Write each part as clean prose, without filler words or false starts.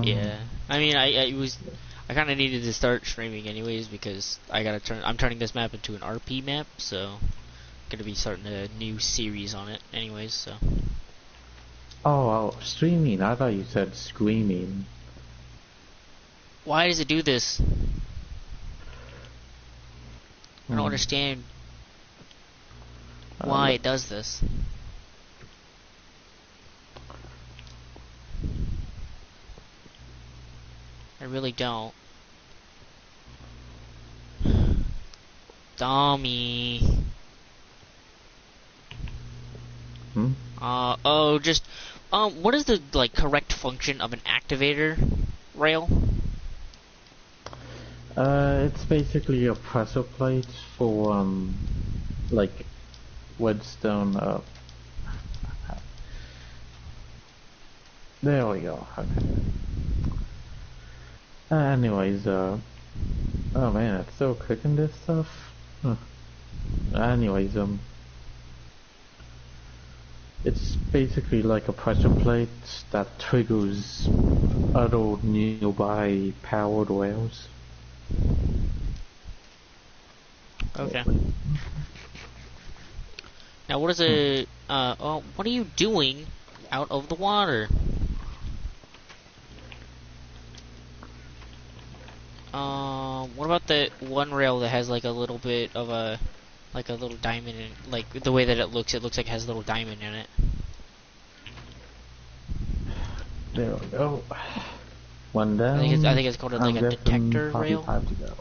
Yeah, um, I mean, I kind of needed to start streaming anyways because I'm turning this map into an RP map, so gonna be starting a new series on it anyways. So oh, streaming. I thought you said screaming. why does it do this? I don't Hmm. understand why Look. it does this. I really don't. Dummy. Hmm? Just, what is the, like, correct function of an activator rail? It's basically a pressure plate for, like, Whetstone, there we go, okay. Anyways, oh man, it's still cooking this stuff? Huh. Anyways, it's basically like a pressure plate that triggers other nearby powered rails. Okay. Now, what is a, what are you doing out of the water? What about the one rail that has, like, a little bit of like a little diamond in, like, the way that it looks like it has a little diamond in it. There we go. One I down. think it's called, like, I'm a guessing detector rail. 45 to go.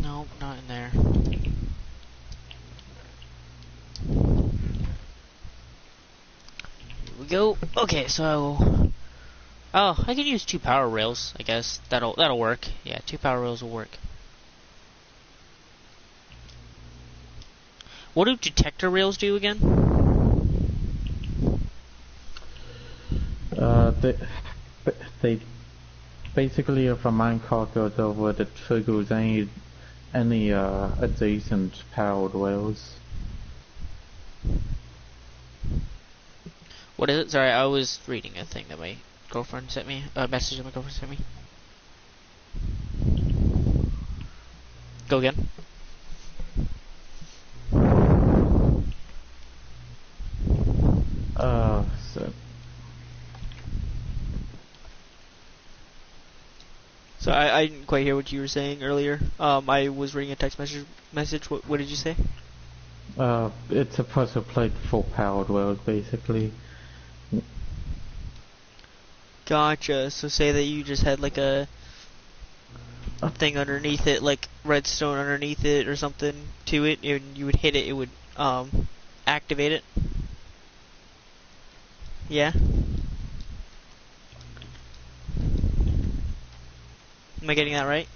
No, not in there. Here we go. Okay, so, oh, I can use 2 power rails, I guess. That'll work. Yeah, 2 power rails will work. What do detector rails do again? They, they basically, if a minecart goes over, it triggers any adjacent powered rails. What is it? Sorry, I was reading a thing that my girlfriend sent me. A message that my girlfriend sent me. Go again. So So I didn't quite hear what you were saying earlier. I was reading a text message. What did you say? it's a pressure plate for powered rails, basically. Gotcha. So say that you just had like a thing underneath it, like redstone underneath it or something to it, and you would hit it, it would activate it. Yeah. Am I getting that right?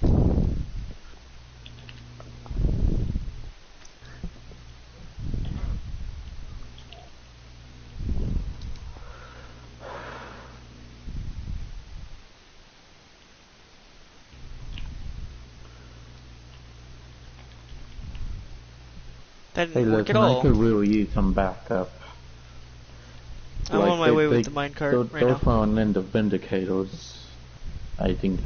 That Hey, didn't work at listen, I all. could really use some backup. I'm on Like, my way with the minecart right they're now. throwing in the Vindicators. I think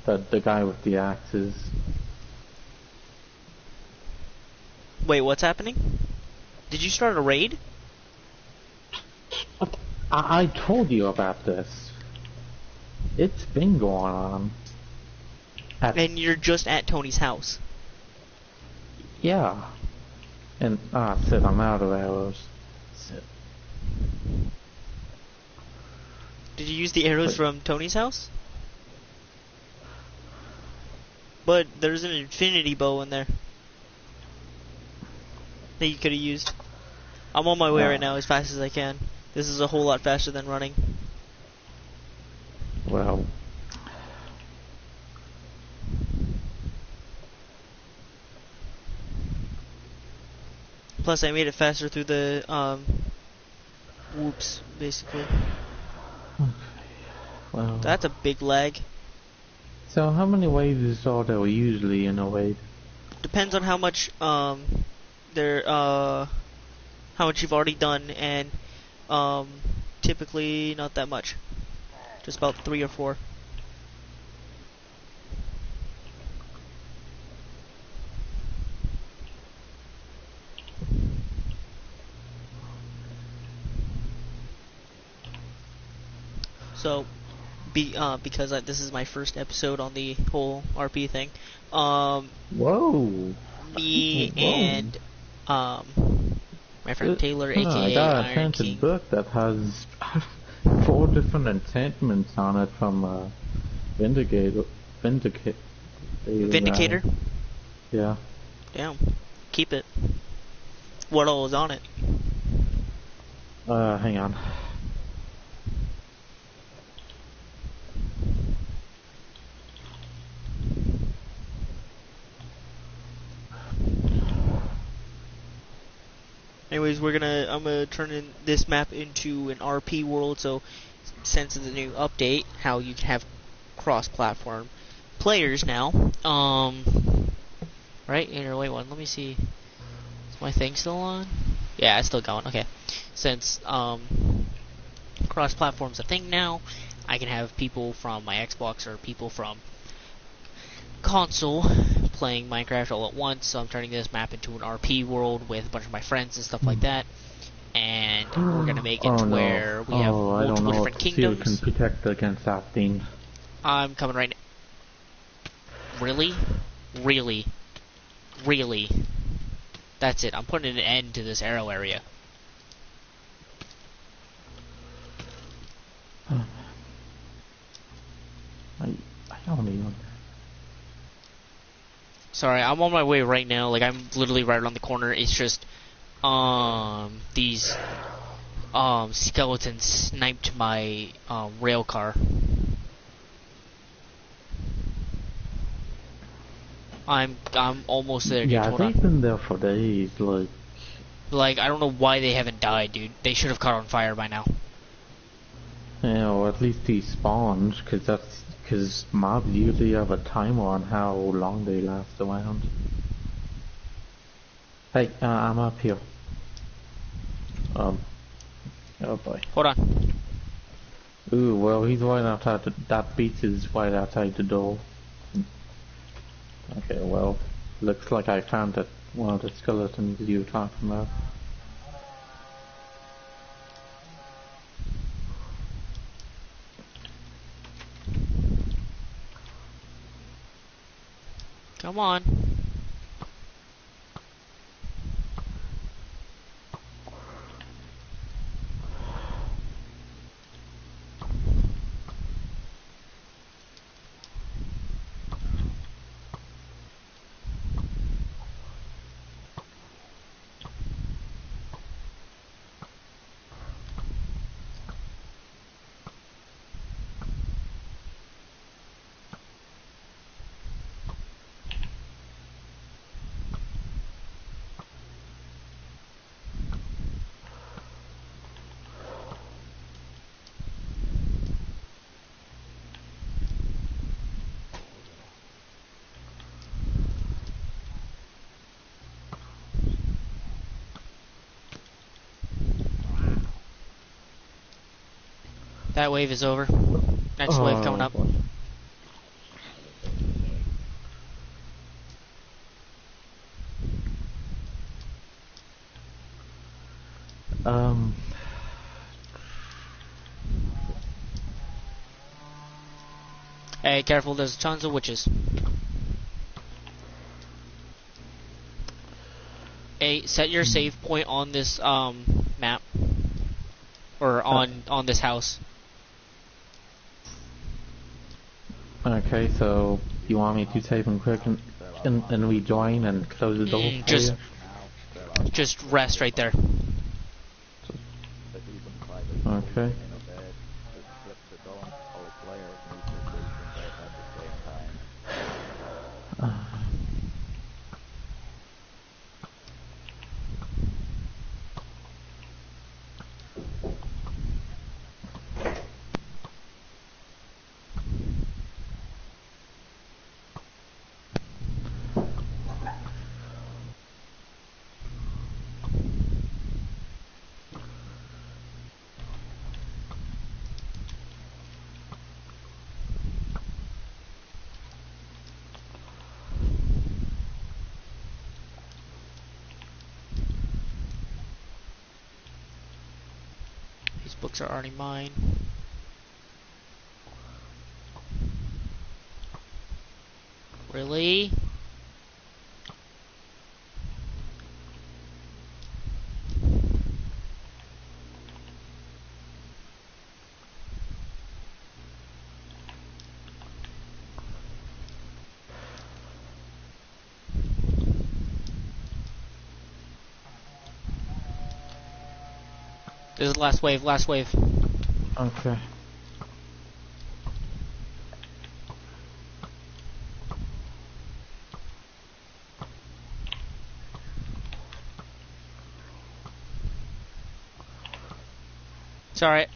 the guy with the axes. Wait, what's happening? Did you start a raid? I told you about this. It's been going on. And you're just at Tony's house. Yeah. And, shit, I'm out of arrows. Shit. Did you use the arrows But, from Tony's house? But there's an infinity bow in there that you could have used. I'm on my way right now as fast as I can. This is a whole lot faster than running. well. Plus, I made it faster through the whoops, basically. Well, That's a big lag. so how many waves are there usually in a wave? Depends on how much there how much you've already done, and typically not that much. Just about 3 or 4. So, because this is my first episode on the whole RP thing, Whoa! me Whoa. and my friend Taylor, aka I got an Iron enchanted King. book that has 4 different enchantments on it from Vindicator. Vindicator? Yeah. Damn. Keep it. What all is on it? Hang on. Anyways, I'm gonna turn this map into an RP world, so since it's a new update, how you can have cross-platform players now. Right? Wait one, let me see. Is my thing still on? Yeah, it's still going, okay. Since, cross-platform's a thing now, I can have people from my Xbox or people from console playing Minecraft all at once, so I'm turning this map into an RP world with a bunch of my friends and stuff like that. And we're gonna make it to where we have multiple different kingdoms. You can protect against that thing. I'm coming right now. Really? Really? Really? That's it. I'm putting an end to this arrow area. I don't even... Sorry, I'm on my way right now. Like, I'm literally right around the corner. It's just, these, skeletons sniped my, rail car. I'm almost there, dude. Yeah, Hold on. they've been there for days, Like, I don't know why they haven't died, dude. They should have caught on fire by now. Yeah, or at least he spawns, because mobs usually have a timer on how long they last around. Hey, I'm up here. Oh boy. Hold on. Ooh, well, he's right outside that beach is right outside the door. Okay, well, looks like I found one of the skeletons you were talking about. Come on. That wave is over. Next wave coming up. Boy. Hey, careful, there's tons of witches. Hey, set your save point on this map. Or on this house. Okay, so you want me to save him quick and rejoin and close the door? Just rest right there. Okay. books are already mine. Really? This is the last wave, last wave. Okay. It's alright.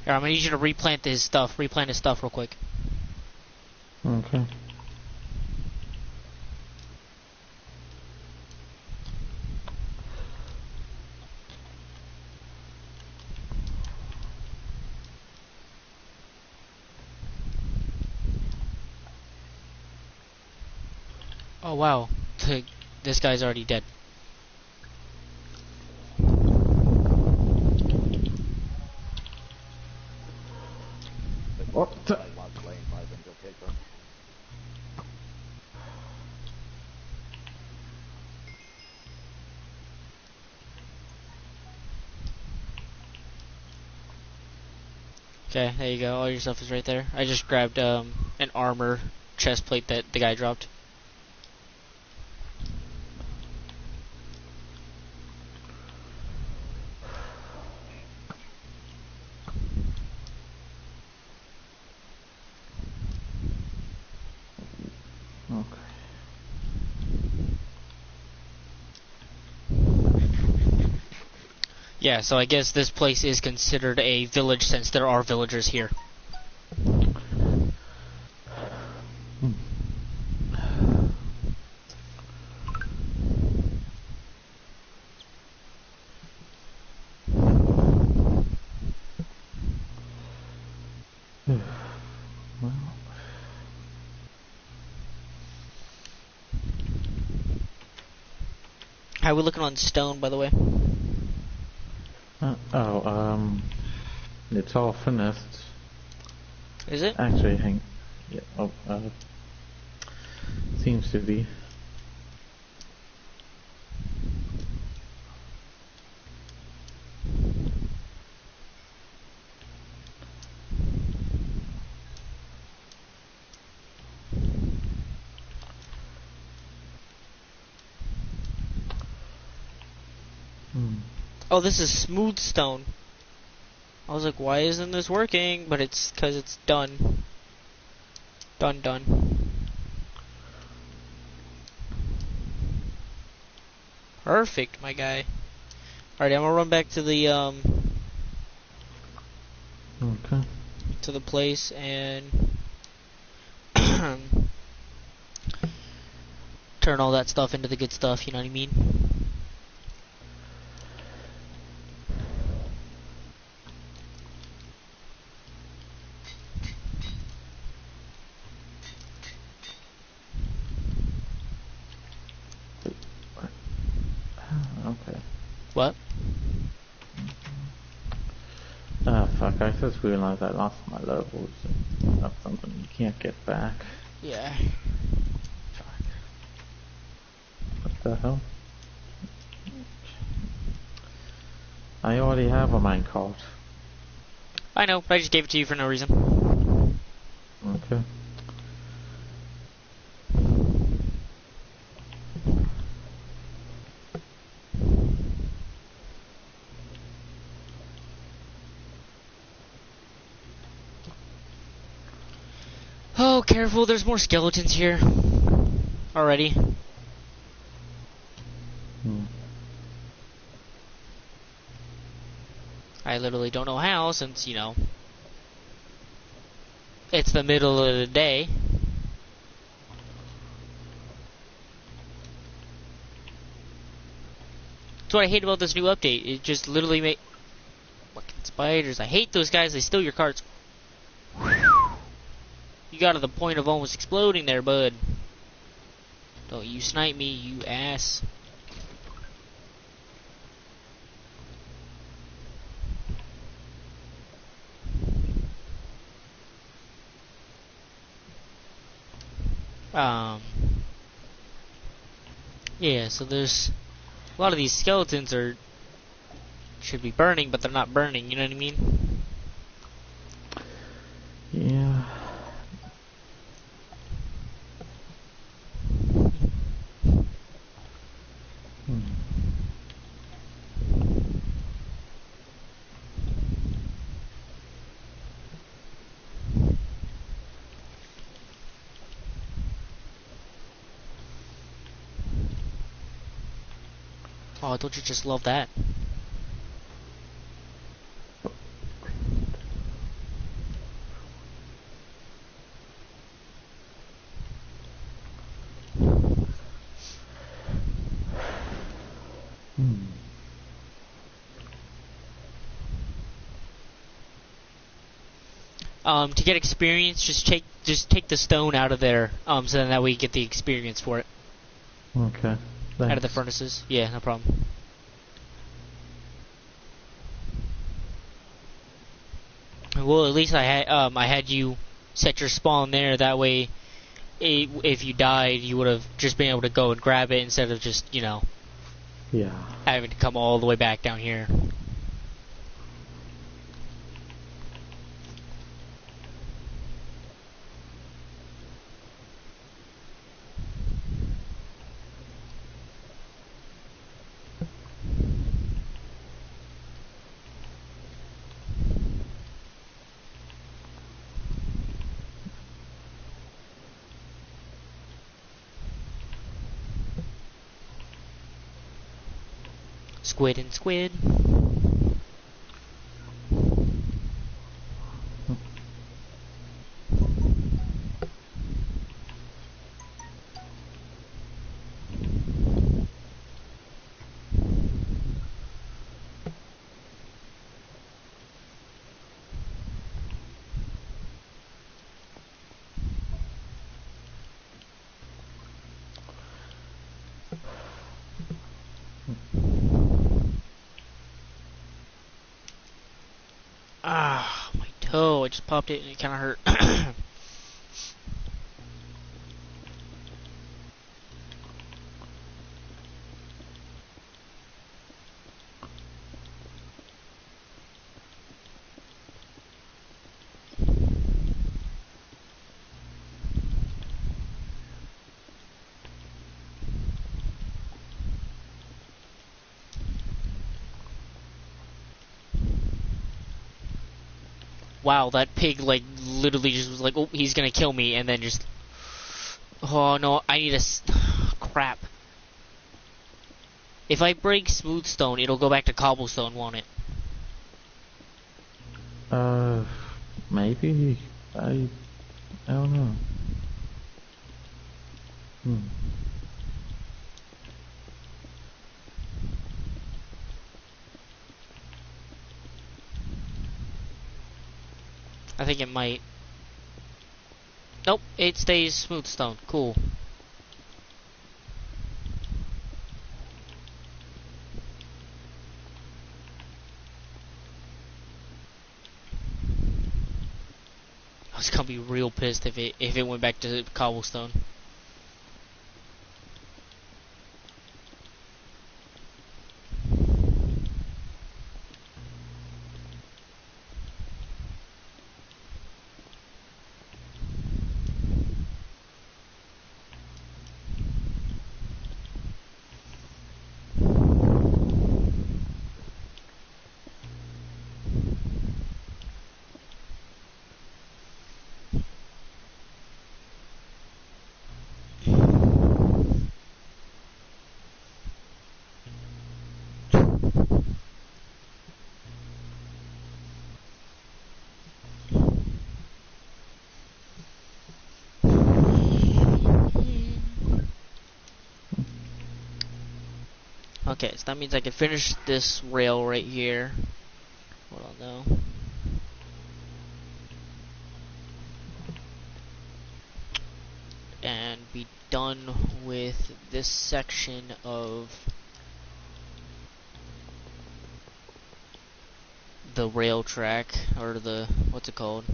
Here, I'm gonna need you to replant his stuff real quick. Okay. Oh wow, this guy's already dead. What the? Okay, there you go. All your stuff is right there. I just grabbed an armor chest plate that the guy dropped. Okay. Yeah, so I guess this place is considered a village since there are villagers here. Well, How are we looking on stone, by the way? it's all finessed. Is it? Actually, hang. Yeah. Oh, seems to be. Oh, this is smooth stone. I was like, why isn't this working? But it's because it's done. Done. Perfect, my guy. Alright, I'm gonna run back to the Okay. to the place and turn all that stuff into the good stuff, you know what I mean? Okay. What? Ah, fuck, I just realized I lost my levels. That's something you can't get back. Yeah. Fuck. What the hell? I already have a minecart. I know, but I just gave it to you for no reason. Okay. Oh, careful, there's more skeletons here. Already. I literally don't know how, since, you know. it's the middle of the day. That's what I hate about this new update. It just literally made fucking spiders. I hate those guys. They steal your cards. You got to the point of almost exploding there, bud. Don't you snipe me, you ass. Yeah, so there's a lot of these skeletons should be burning, but they're not burning, you know what I mean? Yeah. Oh, don't you just love that? To get experience, just take the stone out of there, so then that way you get the experience for it. Okay. Out of the Thanks. furnaces. Yeah, no problem. Well, at least I had you set your spawn there. That way, if you died, you would have just been able to go and grab it instead of just, Yeah. having to come all the way back down here. Squid and squid. Ah, my toe. I just popped it and it kind of hurt. Wow, that pig, like, literally just was like, oh, he's gonna kill me, and then just... Oh, no, I need a... Crap. If I break smooth stone, it'll go back to cobblestone, won't it? Maybe. I don't know. I think it might. Nope, it stays smooth stone. Cool. I was gonna be real pissed if it went back to cobblestone. Okay, so that means I can finish this rail right here. Hold on though. And be done with this section of the rail track, or the, what's it called?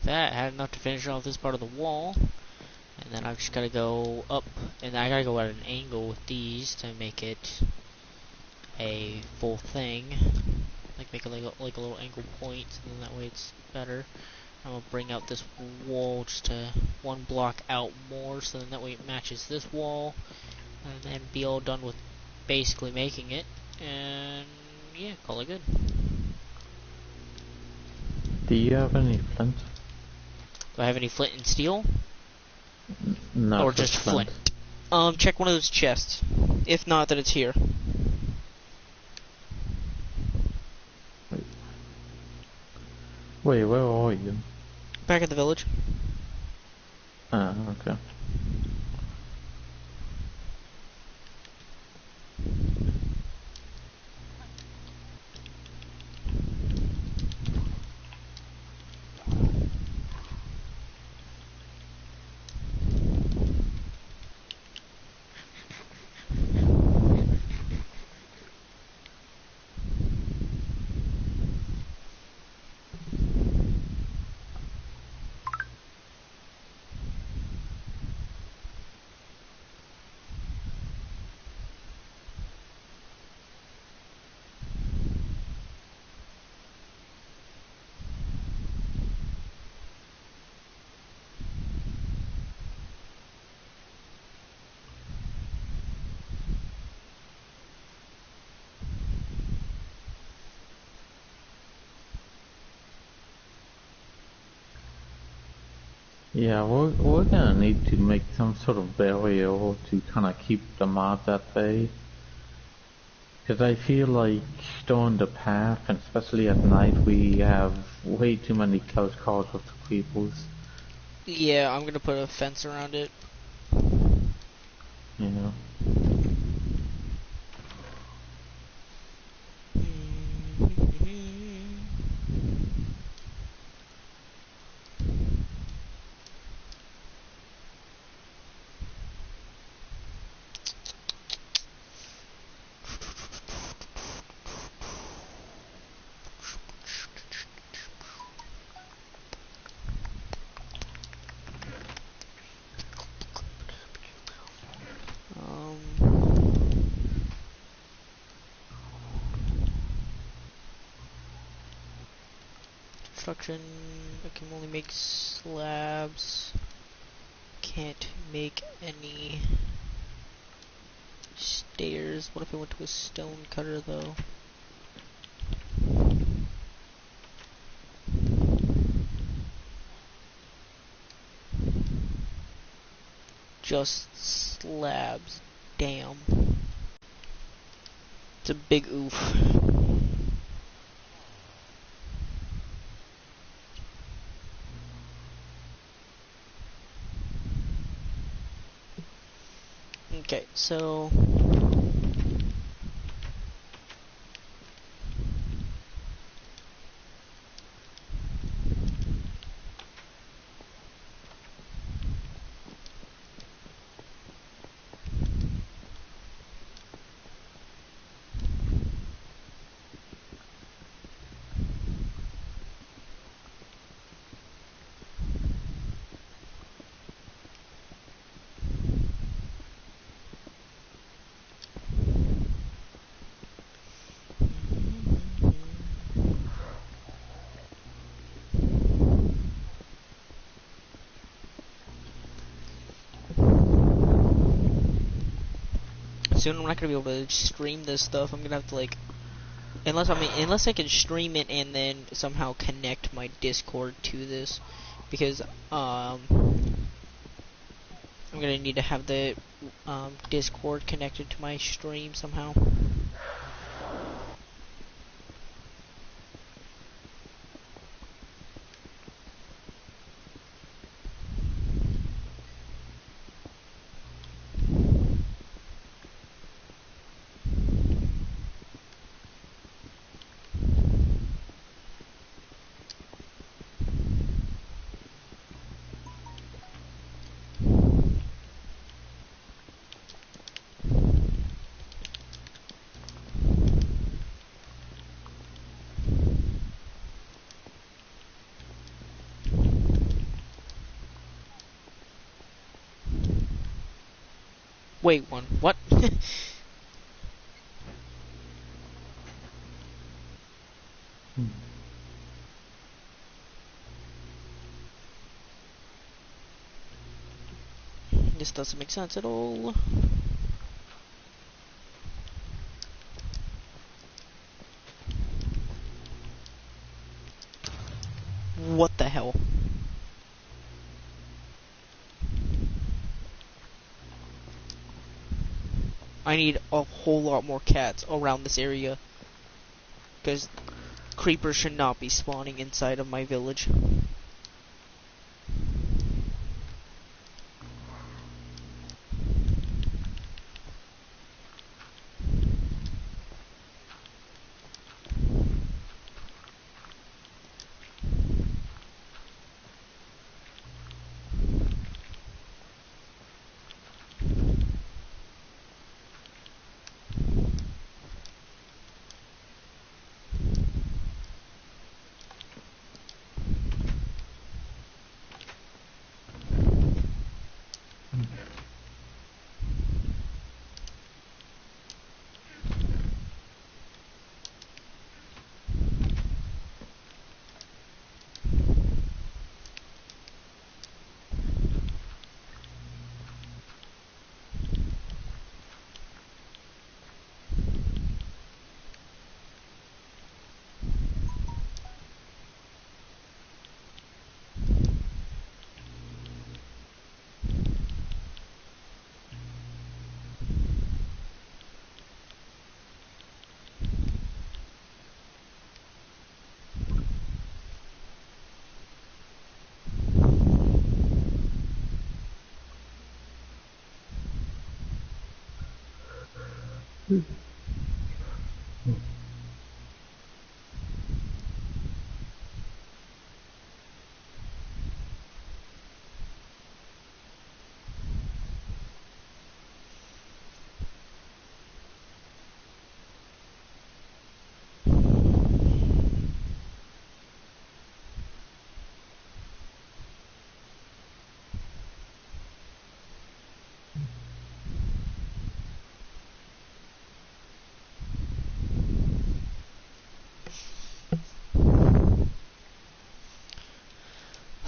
That, I had enough to finish off this part of the wall, and then I've just gotta go up, and I gotta go at an angle with these to make it a full thing, like make it like a little angle point, and then that way it's better. I'm gonna bring out this wall just to one block out more, so then that way it matches this wall, and then be all done with basically making it, and yeah, call it good. Do you have any flint? Do I have any flint and steel? No, Or just flint? Check one of those chests. If not, then it's here. Wait, where are you? Back at the village. Ah, okay. Yeah, we're gonna need to make some sort of barrier to kind of keep the mobs at bay. Because I feel like during the path, and especially at night, we have way too many close calls with the creepers. Yeah, I'm gonna put a fence around it. You know. Construction. I can only make slabs. Can't make any stairs. What if I went to a stone cutter though? Just slabs. Damn. It's a big oof. Okay, so soon I'm not gonna be able to stream this stuff. I'm gonna have to like, unless I can stream it and then somehow connect my Discord to this, because I'm gonna need to have the Discord connected to my stream somehow. Wait, what? This doesn't make sense at all. What the hell? I need a whole lot more cats around this area, because creepers should not be spawning inside of my village.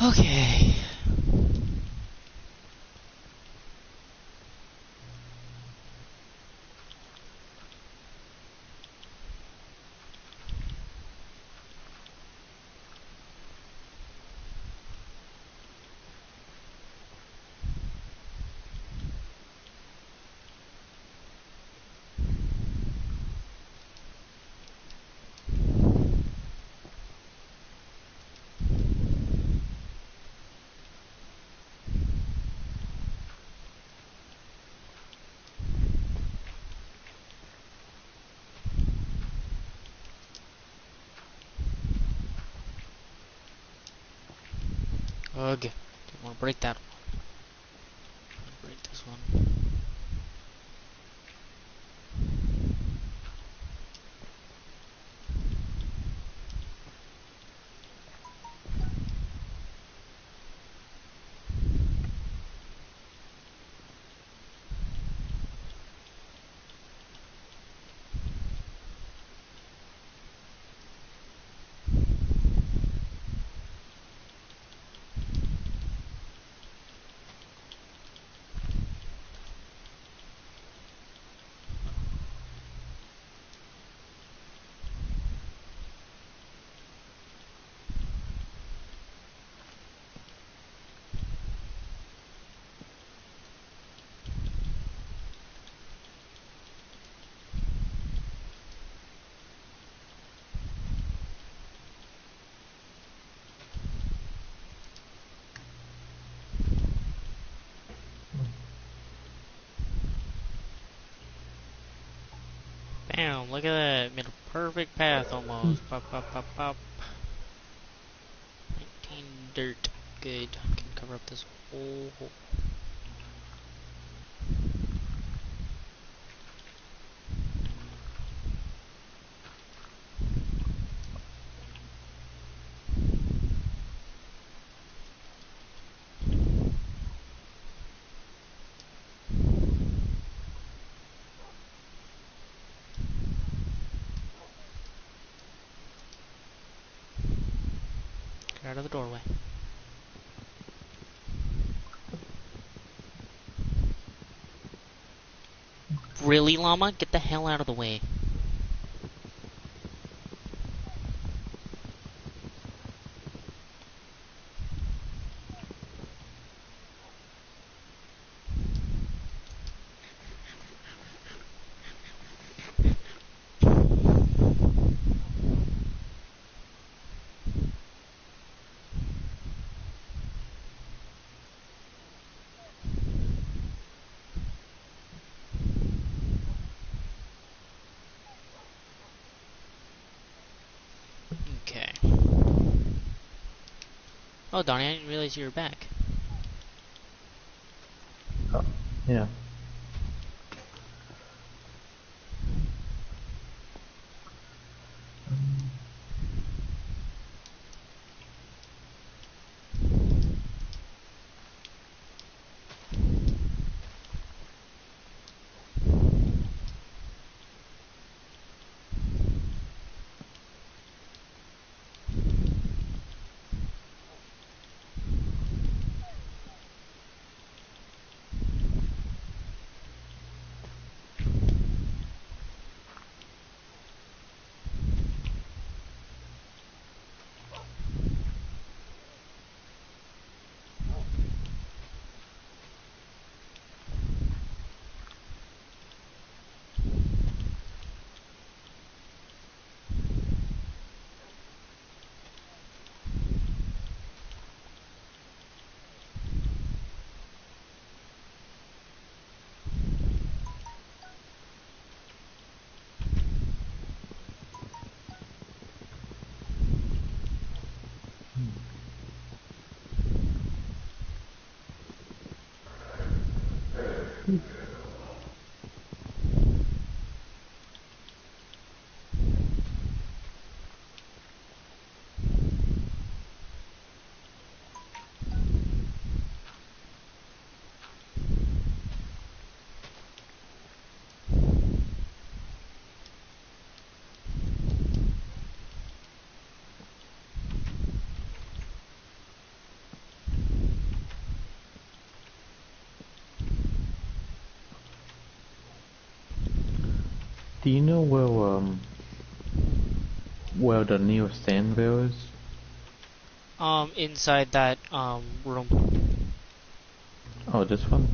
Okay. Ugh. Don't want to break that one. Break this one. Damn, look at that. Made a perfect path almost. Pop, pop, pop, pop. 19 dirt. Good. Can cover up this whole hole. Get out of the doorway. Really, llama? Get the hell out of the way. Okay. Oh, Donnie, I didn't realize you were back. Oh, yeah. Do you know where the nearest Sandville is? Inside that, room. Oh, this one?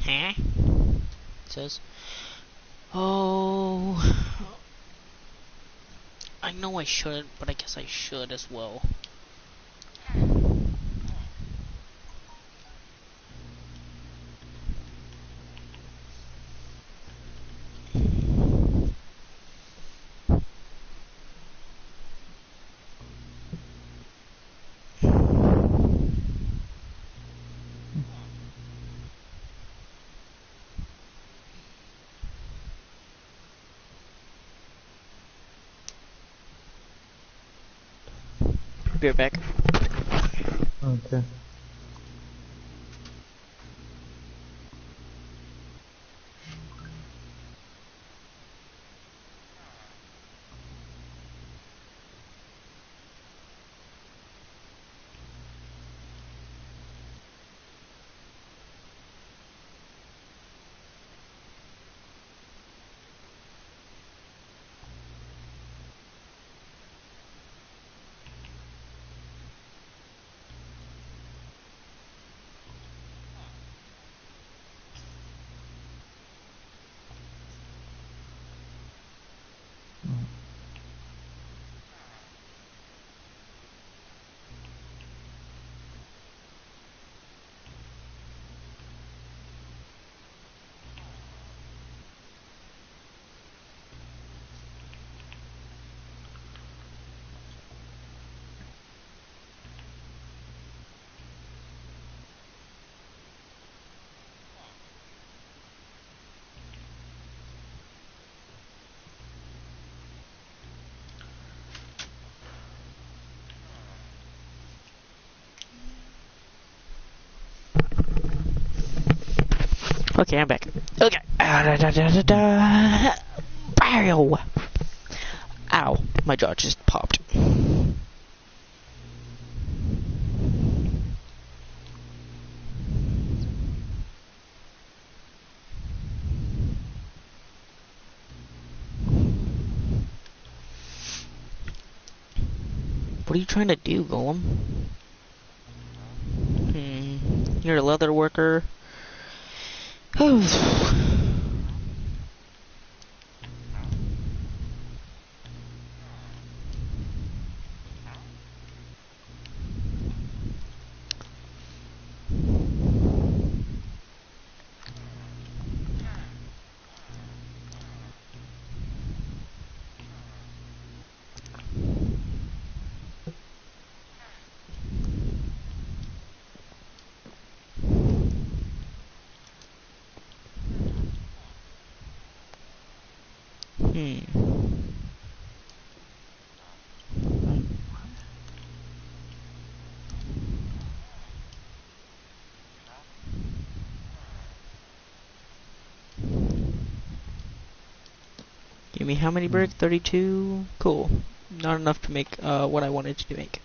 Huh? It says. Oh. I know I shouldn't, but I guess I should as well. be right back. Okay. Okay, I'm back. Okay. Ow! Ow! My jaw just popped. What are you trying to do, Golem? You're a leather worker. Give me how many bricks? 32? Cool. Not enough to make what I wanted to make.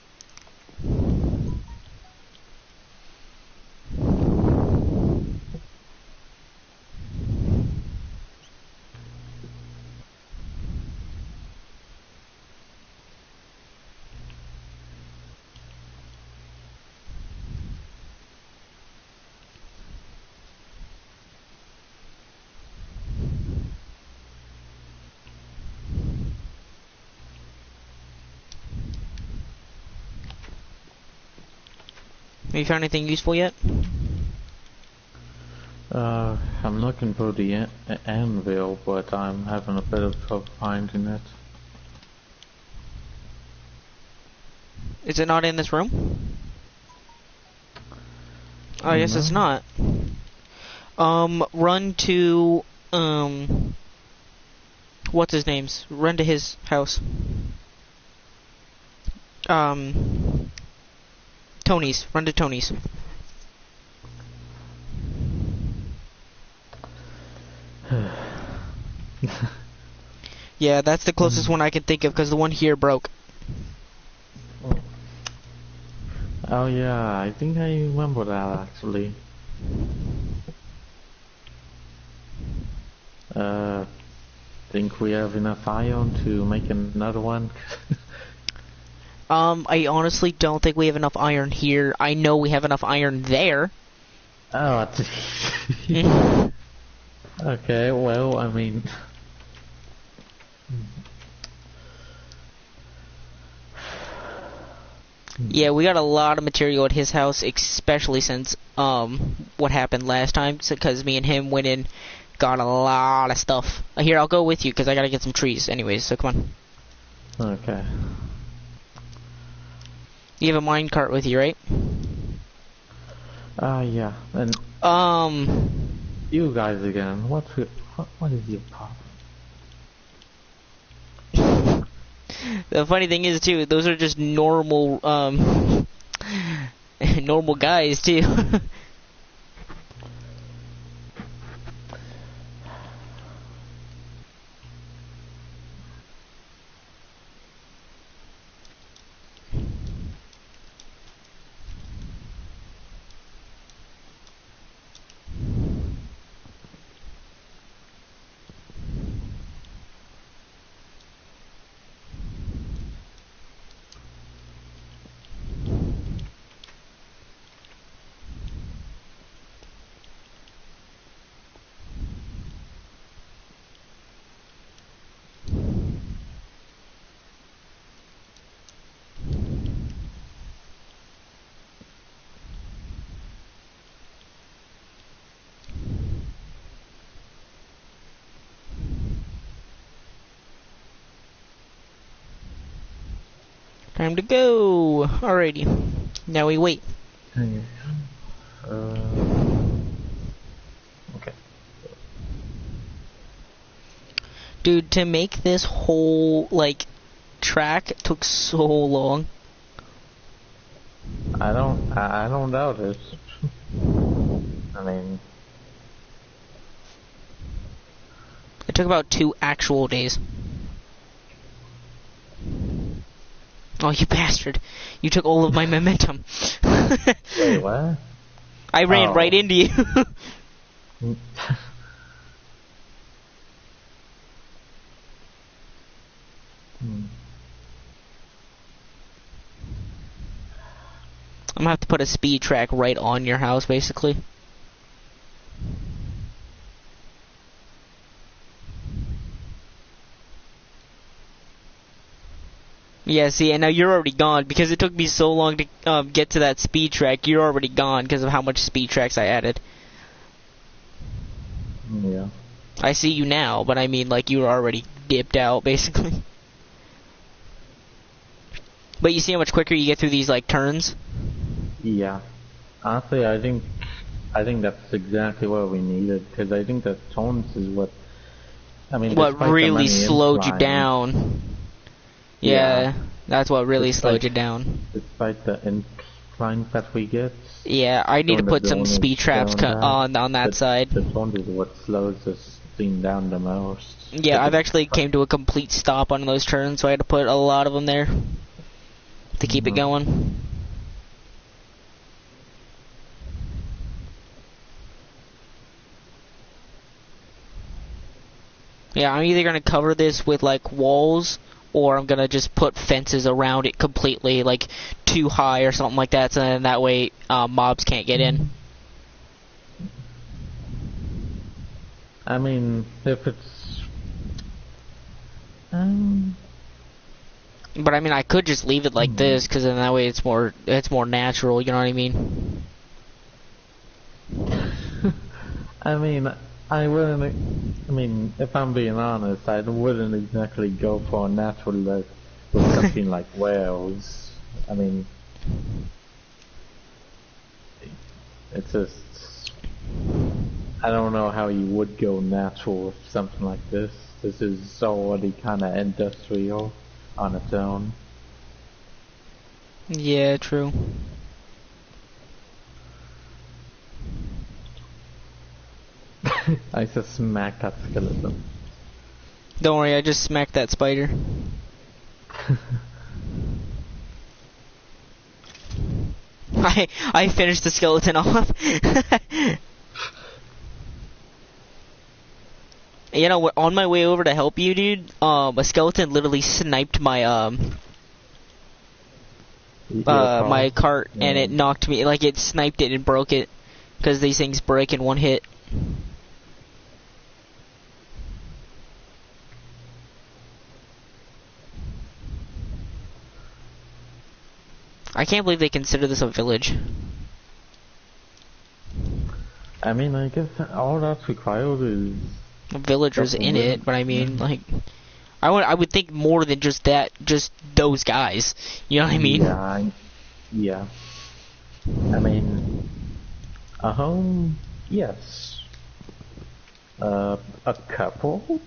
Have you found anything useful yet? I'm looking for the anvil, but I'm having a bit of trouble finding it. Is it not in this room? Oh, I guess it's not. Run to, what's his name's? Run to his house. Tony's. Run to Tony's. Yeah, that's the closest one I can think of, because the one here broke. Oh yeah, I think I remember that actually. Think we have enough iron to make another one? I honestly don't think we have enough iron here. I know we have enough iron there. Oh, okay, well, I mean... Yeah, we got a lot of material at his house, especially since, what happened last time, because me and him went in, got a lot of stuff. Here, I'll go with you, because I gotta get some trees anyways, so come on. Okay. You have a minecart with you, right? Yeah, and... You guys again, what is your problem? The funny thing is too, those are just normal normal guys too. Time to go. Alrighty. Now we wait. Okay. Dude, to make this whole, like, track took so long. I don't doubt it. I mean, It took about 2 actual days. Oh, you bastard. You took all of my momentum. wait, what? I ran right into you. I'm gonna have to put a speed track right on your house, basically. Yeah, see, and now you're already gone, because it took me so long to get to that speed track. You're already gone because of how much speed tracks I added. Yeah. I see you now, but I mean, like, you were already dipped out, basically. But you see how much quicker you get through these, like, turns? Yeah. Honestly, I think that's exactly what we needed, because I think that tones is what, I mean, what really slowed you down. Yeah, that's what really slowed you down. Despite the incline that we get. Yeah, I need to put some speed traps on that side. The tone is what slows this thing down the most. Yeah, I've actually came to a complete stop on those turns, so I had to put a lot of them there to keep it going. Yeah, I'm either gonna cover this with, like, walls, or I'm gonna just put fences around it completely, like, too high or something like that, so then that way mobs can't get in. I mean, if it's... But I mean, I could just leave it like this, because then that way it's more natural, you know what I mean? I mean, if I'm being honest, I wouldn't exactly go for a natural look with something like Wales. I mean, it's just, I don't know how you would go natural with something like this. This is already kind of industrial on its own. Yeah, true. I just smacked that skeleton. Don't worry, I just smacked that spider. I finished the skeleton off. You know, on my way over to help you, dude, a skeleton literally sniped my my cart, and it knocked me, like, it sniped it and broke it, because these things break in one hit. I can't believe they consider this a village. I mean, I guess all that's required is villagers in it, but I mean, like, I would think more than just that, just those guys. You know what I mean? Yeah. I mean, a home, yes. A couple,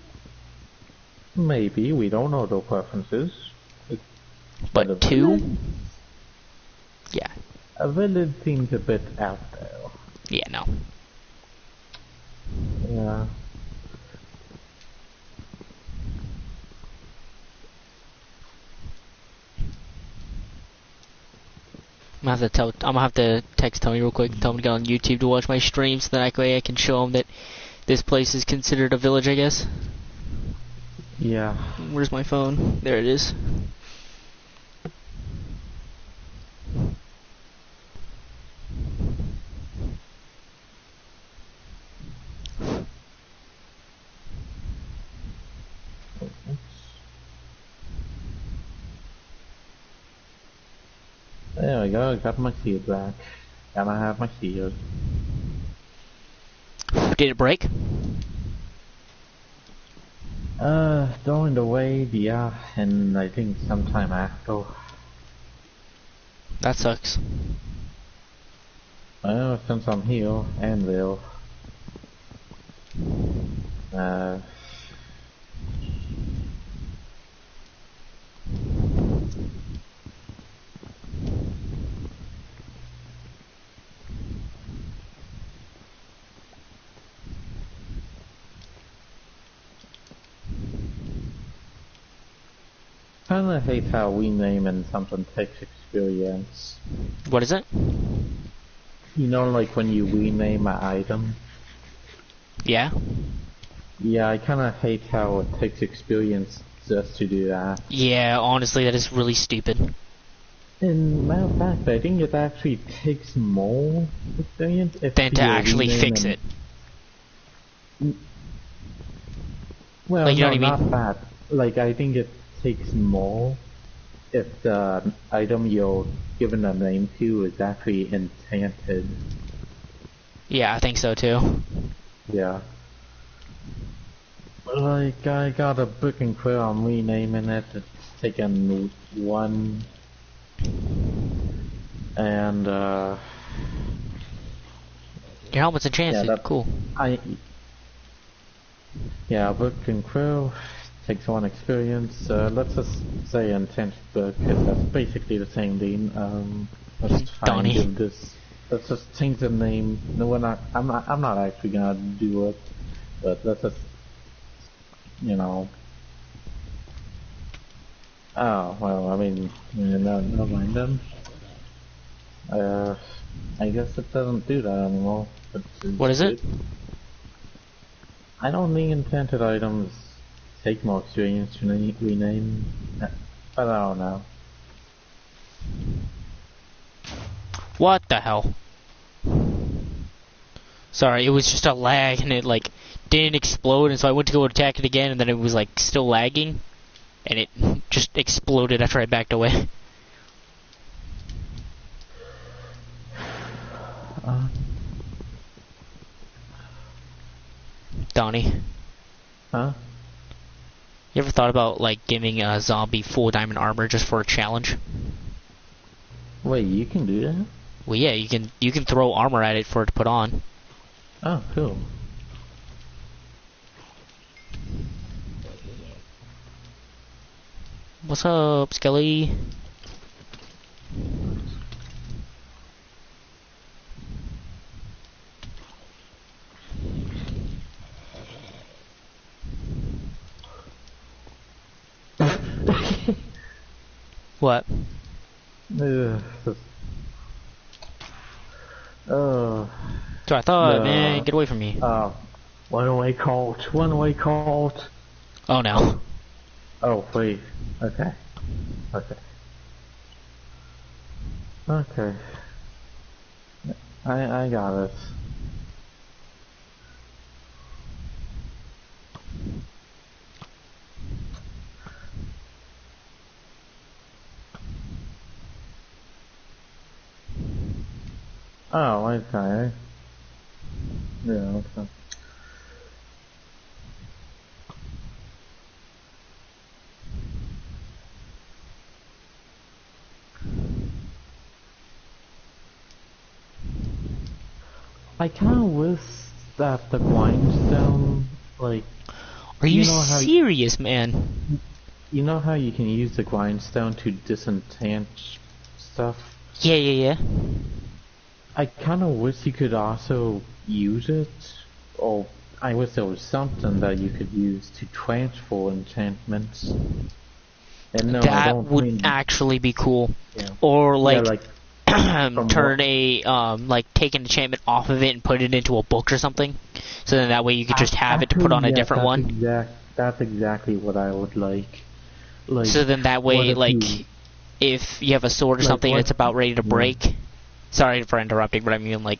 maybe. We don't know their preferences. It's But 2? Yeah. A village seems a bit out there. Yeah, no. Yeah. I'm gonna have to text Tony real quick and tell him to go on YouTube to watch my streams, so that way I can show him that this place is considered a village, I guess. Yeah. Where's my phone? There it is. There we go, got my shield back. Gotta have my shield. Did it break? During the wave, yeah, and I think sometime after. That sucks. Well, since I'm here, Anvil. Kinda hate how we name and something takes experience. What is it? You know, like when you rename an item? Yeah? Yeah, I kinda hate how it takes experience just to do that. Yeah, honestly, that is really stupid. In matter of fact, I think it actually takes more experience if Than to you actually rename fix it. Well, Like, you know no, what I mean? not that. Like, I think it takes more if the item you're given a name to is actually enchanted. Yeah, I think so too. Yeah. Like, I got a book and query, I'm renaming it. It's taken 1 and Your helmet's enchanted. yeah, Cool. book and query takes 1 experience. Let's just say enchanted book, because that's basically the same thing. Let's try Donnie. and give this. Let's just change the name. No, we're not. I'm not actually gonna do it, but let's just, you know. Oh well, I mean, no, never mind then. I guess it doesn't do that anymore. What is it? I don't think enchanted items take more experience to rename, but I don't know. What the hell? Sorry, it was just a lag and it like didn't explode, and so I went to go attack it again and then it was like still lagging and it just exploded after I backed away. Donnie. Huh? You ever thought about like giving a zombie full diamond armor just for a challenge? Wait, you can do that? Well, yeah, you can throw armor at it for it to put on. Oh, cool. What's up, Skelly? What? So I thought, No. man, get away from me. One-way cult, one-way cult. Oh no. Oh, wait. Okay. Okay. Okay. I got it. Oh, okay. Yeah, okay. I kinda wish that the grindstone, like... Are you know how serious, man? you know how you can use the grindstone to disenchant stuff? Yeah. I kind of wish you could also use it, or I wish there was something that you could use to transfer enchantments. And no, I That don't would mean, actually be cool. yeah. Or Yeah, like, like turn like take an enchantment off of it and put it into a book or something. So then that way you could just have it to put on a different one. That's exactly what I would like. Like, So then that what way, if like, you, if you have a sword or like, something and what, it's about ready to yeah, break. Sorry for interrupting, but I mean like,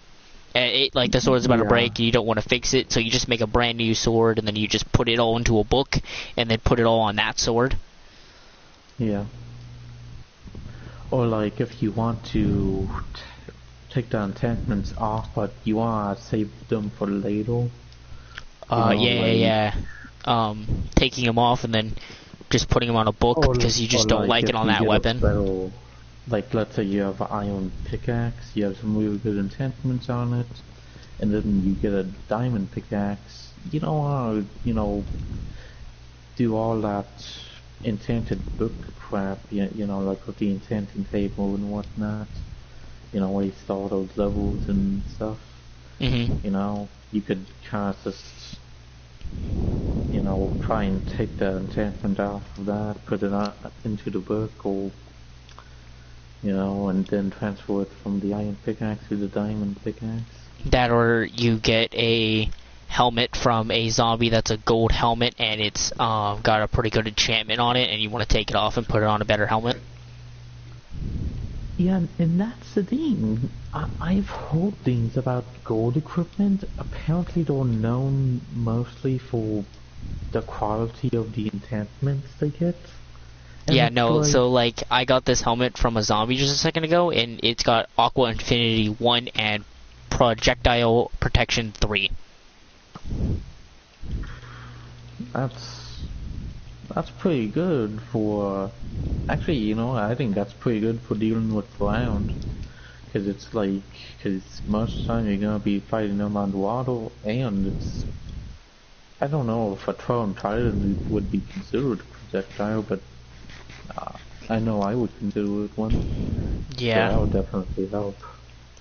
like the sword's about to yeah, break and you don't want to fix it, so you just make a brand new sword and then you just put it all into a book and then put it all on that sword. yeah. Or like if you want to take the enchantments off, but you want to save them for later. Yeah. Taking them off and then just putting them on a book because you just don't like it on that weapon. Like, let's say you have an iron pickaxe, you have some really good enchantments on it, and then you get a diamond pickaxe. You don't want to, do all that enchanted book crap, like with the enchanting table and whatnot. Waste all those levels and stuff. Mm-hmm. You could kind of just, try and take the enchantment off of that, put it into the book, or and then transfer it from the iron pickaxe to the diamond pickaxe. That or you get a helmet from a zombie that's a gold helmet and it's got a pretty good enchantment on it and you want to take it off and put it on a better helmet. Yeah, and that's the thing. I've heard things about gold equipment. Apparently they're known mostly for the quality of the enchantments they get. And yeah, it's no, like, so like I got this helmet from a zombie just a second ago and it's got Aqua Infinity 1 and Projectile Protection 3. That's pretty good for, actually, I think that's pretty good for dealing with ground. Because most of the time you're going to be fighting them underwater, and I don't know if a thrown trident would be considered a projectile, but I know I would consider it one. Yeah. So that would definitely help.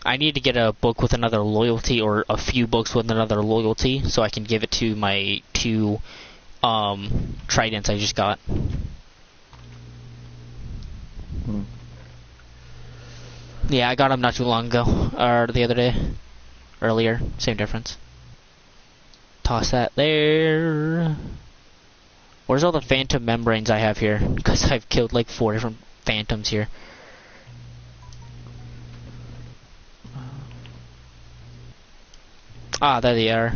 I need to get a book with another loyalty or a few books with another loyalty so I can give it to my 2 tridents I just got. Yeah, I got them not too long ago, or the other day, earlier, same difference. Toss that there. Where's all the phantom membranes I have here? Because I've killed like 4 different phantoms here. Ah, there they are.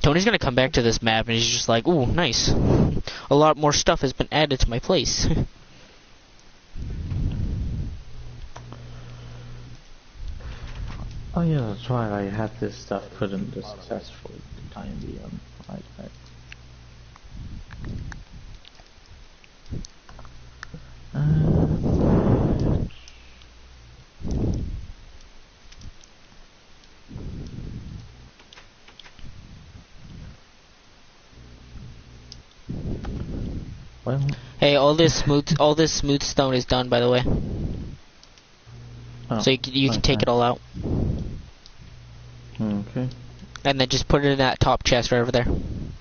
Tony's gonna come back to this map and he's just like, ooh, nice. A lot more stuff has been added to my place. Oh yeah, that's right, I had this stuff put in the successful time being. Right. Well, Hey, all this smooth stone is done, by the way. oh, So you can take okay. it all out. Okay. And then just put it in that top chest right over there.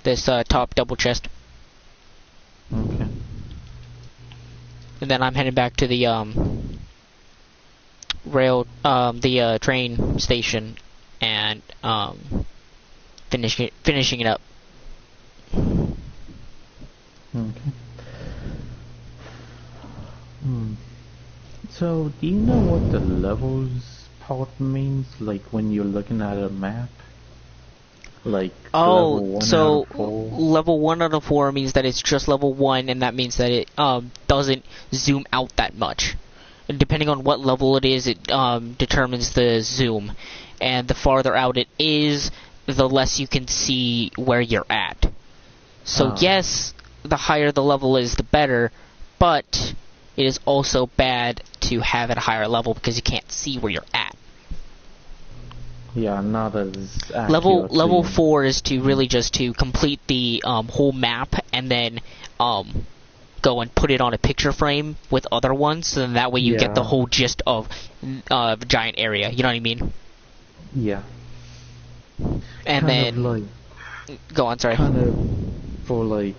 This top double chest. Okay. And then I'm heading back to the train station and finishing it up. Okay. So, do you know what the levels part means? Like when you're looking at a map? Like level 1 so out of 4? level 1 out of 4 means that it's just level 1, and that means that it doesn't zoom out that much. And depending on what level it is, it determines the zoom. And the farther out it is, the less you can see where you're at. So yes, the higher the level is, the better, but it is also bad to have at a higher level because you can't see where you're at. Yeah, not as Level accurately. 4 is to really just to complete the whole map and then go and put it on a picture frame with other ones, so then that way you get the Yeah, whole gist of the giant area. You know what I mean? yeah. And Kind of then like, go on. Sorry. kind of for like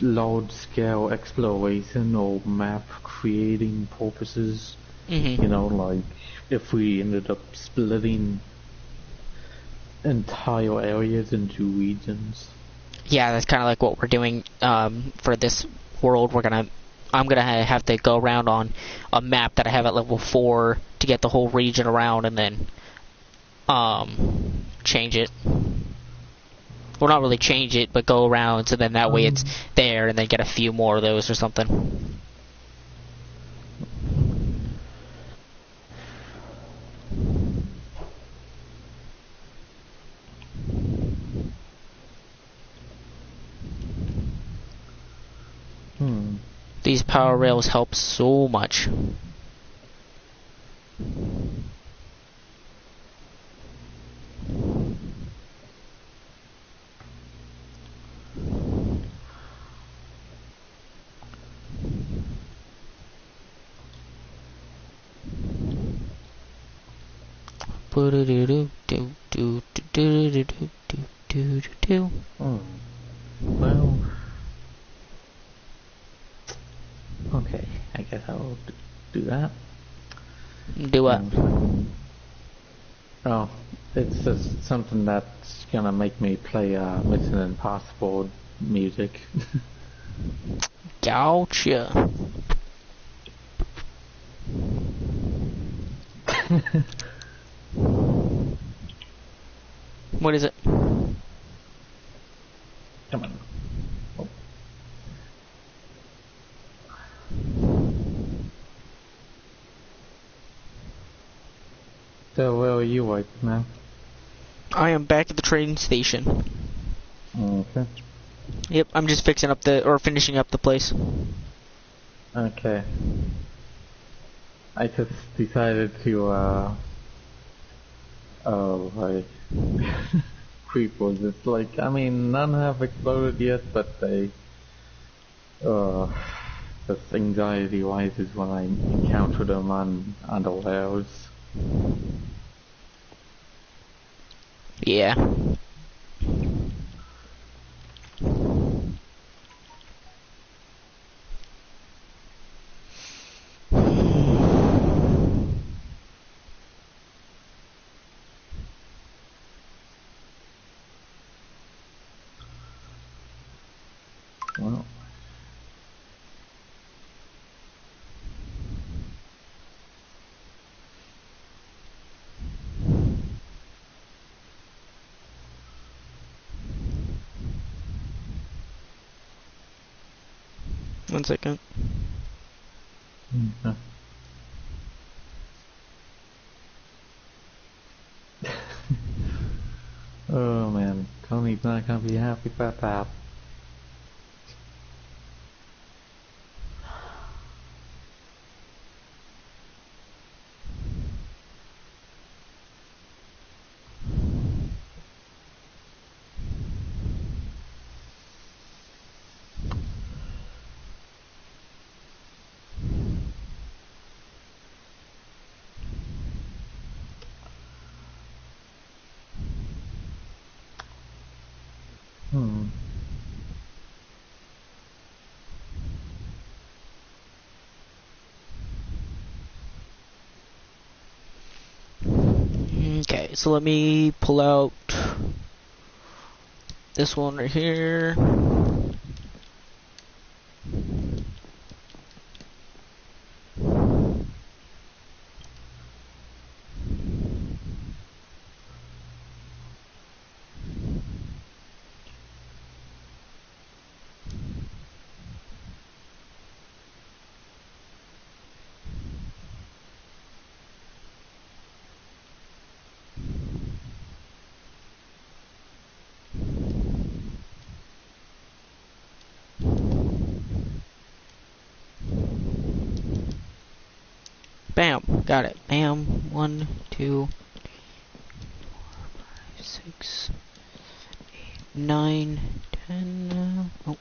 large scale exploration or map creating purposes. Mhm. You know, like if we ended up splitting entire areas into regions. Yeah, that's kind of like what we're doing for this world. I'm gonna have to go around on a map that I have at level 4 to get the whole region around, and then change it. Well, not really change it, but go around, so then that way it's there, and then get a few more of those or something. These power rails help so much. Well, okay, I guess I'll do that. Do what? Oh, it's just something that's gonna make me play Mission Impossible music. Gotcha. What is it? Come on. Oh. So where are you right now? I am back at the train station. Okay. Yep, I'm just finishing up the place. Okay. I just decided to like creepers. It's like, I mean, none have exploded yet, but they just anxiety rises when I encounter them on the rails. Yeah. Well. One second. Mm-hmm. Oh man, Tony's not gonna be happy about that. Okay, so let me pull out this one right here. Bam, got it. Bam, 1, 2. 6, 9, 10. Oh.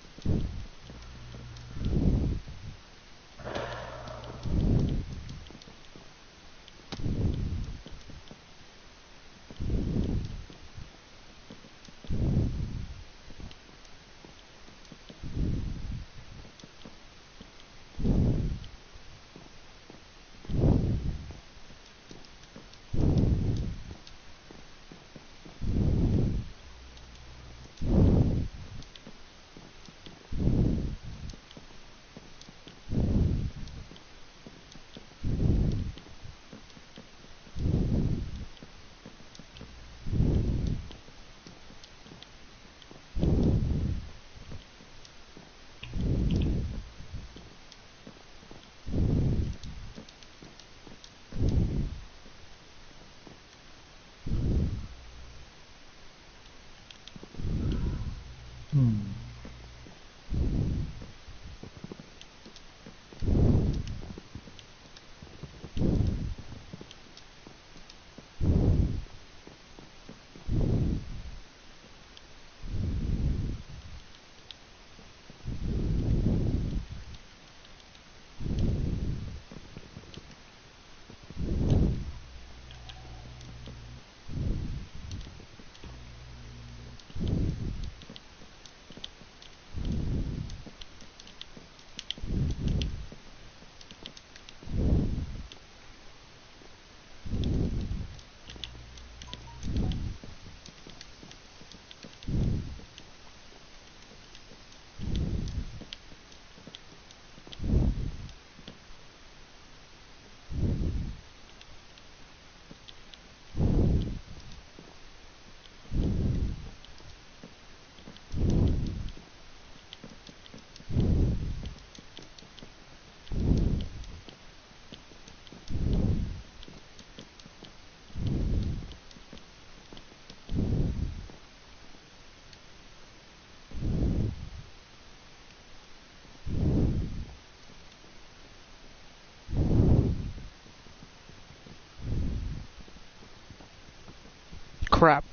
Crap.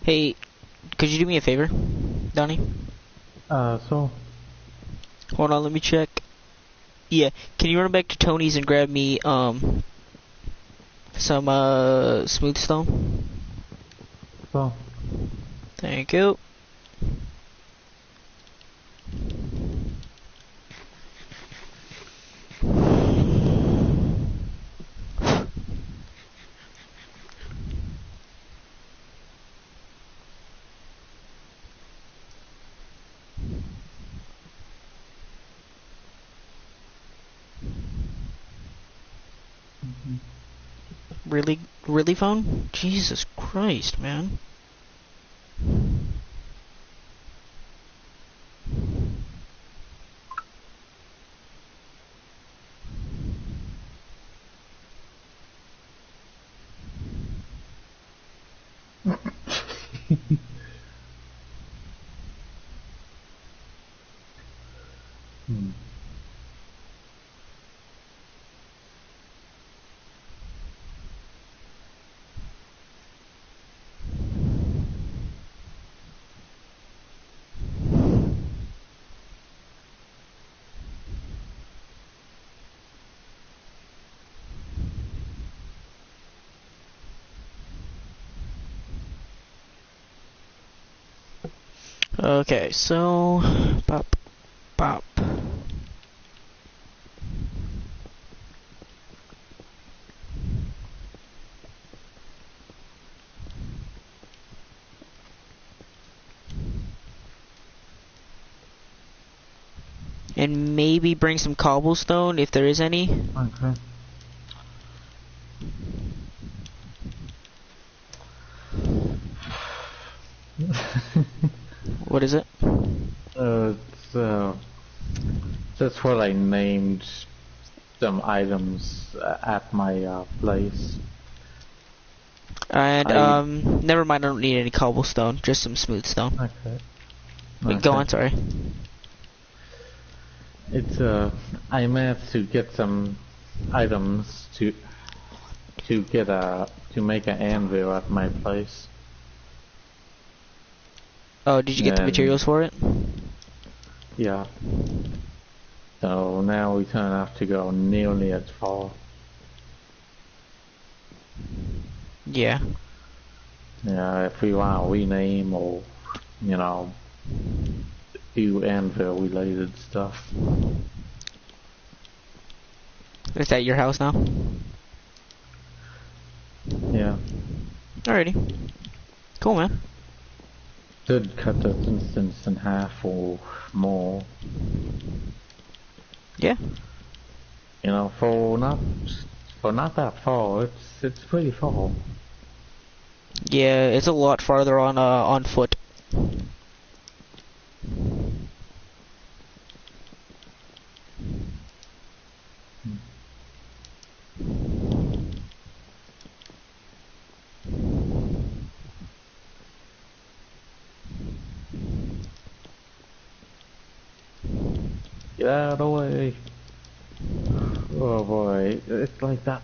Hey, could you do me a favor, Donnie? So? Hold on, let me check. Yeah, can you run back to Tony's and grab me, some, smooth stone? So? Thank you. Really phone? Jesus Christ, man. Okay, so bop bop. And maybe bring some cobblestone if there is any. Okay. What is it? It's, that's what I named some items at my place. And never mind. I don't need any cobblestone. Just some smooth stone. Okay. Wait, go on. Sorry. It's I managed to get some items to make an anvil at my place. Oh, did you get the And materials for it? yeah. So now we don't have to go nearly as far. Yeah. Yeah, if we want to rename or, you know, do anvil related stuff. Is that your house now? Yeah. Alrighty. Cool, man. Could cut the distance in half or more. Yeah. You know, for not that far, it's pretty far. Yeah, it's a lot farther on foot. Get out of the way. Oh boy, it's like that.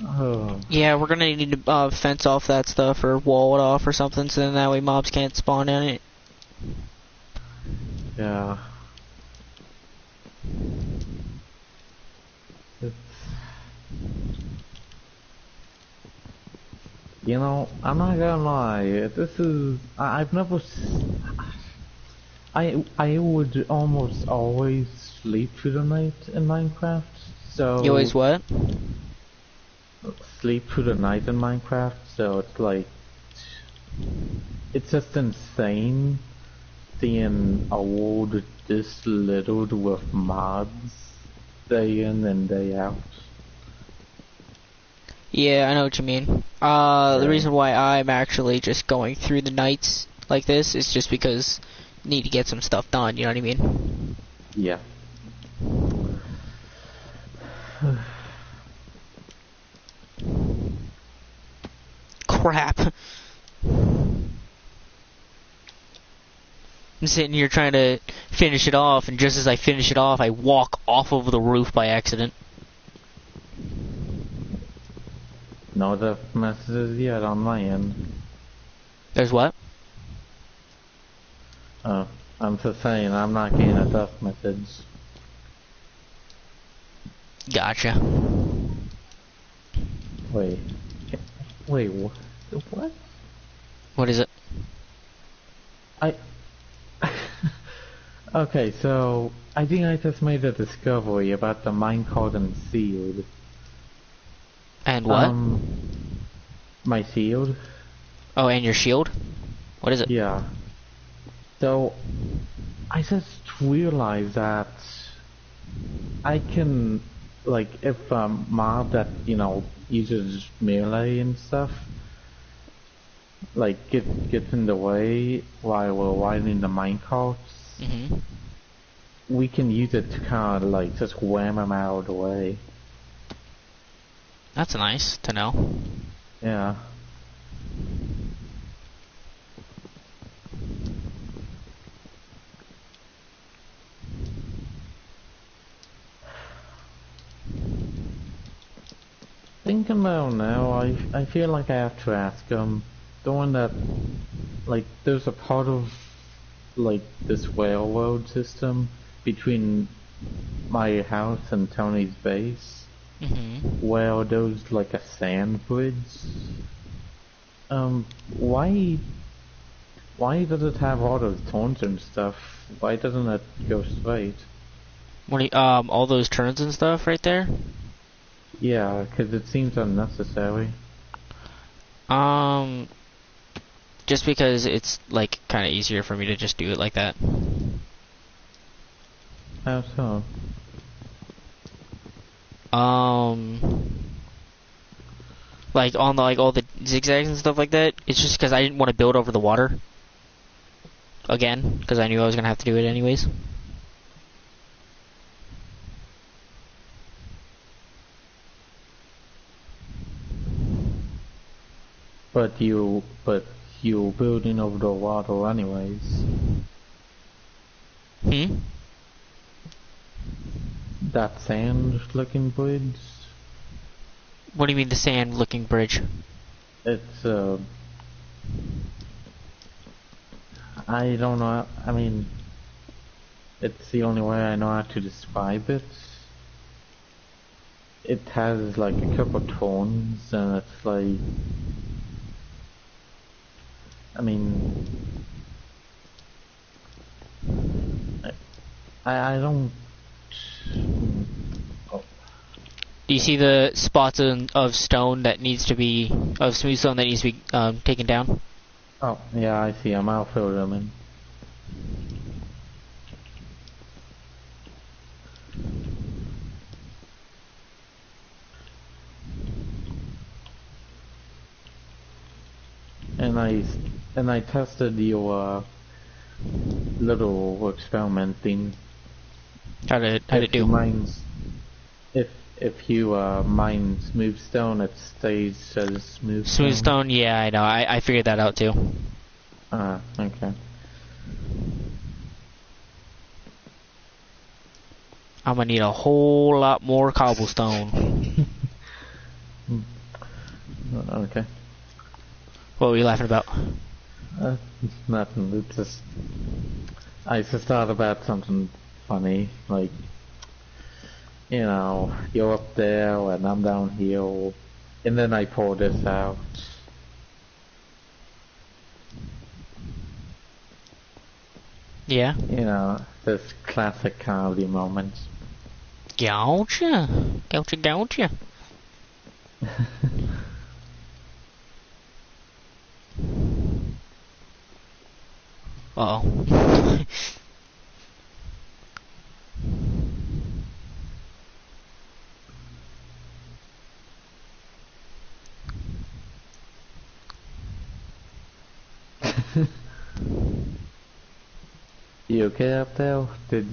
Oh. Yeah, we're gonna need to fence off that stuff or wall it off or something, so then that way mobs can't spawn in it. Yeah. It's, you know, I'm not gonna lie. This is I've never. I would almost always sleep through the night in Minecraft. So You always what? sleep through the night in Minecraft. So it's like it's just insane seeing a world this littered with mods day in and day out. Yeah, I know what you mean. The reason why I'm actually just going through the nights like this is just because I need to get some stuff done, you know what I mean? Yeah. Crap. I'm sitting here trying to finish it off, and just as I finish it off, I walk off of the roof by accident. No death messages yet on my end. There's what? Oh, I'm just saying I'm not getting a death message. Gotcha. Wait, what? What is it? Okay, so I think I just made a discovery about the minecart and sealed. And what? My shield. Oh, and your shield? What is it? Yeah. So I just realized that I can, like, if a mob that, you know, uses melee and stuff, like, gets in the way while we're riding the minecarts, Mm-hmm. we can use it to kind of, like, just wham them out of the way. That's nice to know. Yeah. Thinking about now, I feel like I have to ask the one that, like, there's a part of, like, this railroad system between my house and Tony's base, Mm-hmm. where there's, like, a sand bridge. Why does it have all those turns and stuff? Why doesn't it go straight? What do you, all those turns and stuff right there? Yeah, 'cause it seems unnecessary. Just because it's, like, kind of easier for me to just do it like that. How so? Like, on the, like, all the zigzags and stuff like that, it's just because I didn't want to build over the water. Again, because I knew I was going to have to do it anyways. But you building over the water anyways. Hmm? That sand looking bridge, What do you mean the sand looking bridge? it's I don't know. I mean, it's the only way I know how to describe it. It has like a couple tones, and it's like, I mean, I don't. Oh, Do you see the spots of stone that needs to be, of smooth stone that needs to be taken down? oh, yeah, I see. I'll fill them in. And I tested your little experiment thing. How'd it If you do? if you mine smooth stone, it stays as smooth Smooth stone. stone, yeah, I know. I figured that out too. Ah, okay. I'm gonna need a whole lot more cobblestone. Okay. What were you laughing about? Nothing. It's just I just thought about something funny, like, you know, you're up there and I'm down here, and then I pour this out. Yeah. You know, this classic comedy moment. Gotcha. Gotcha. Uh-oh. You okay up there? Did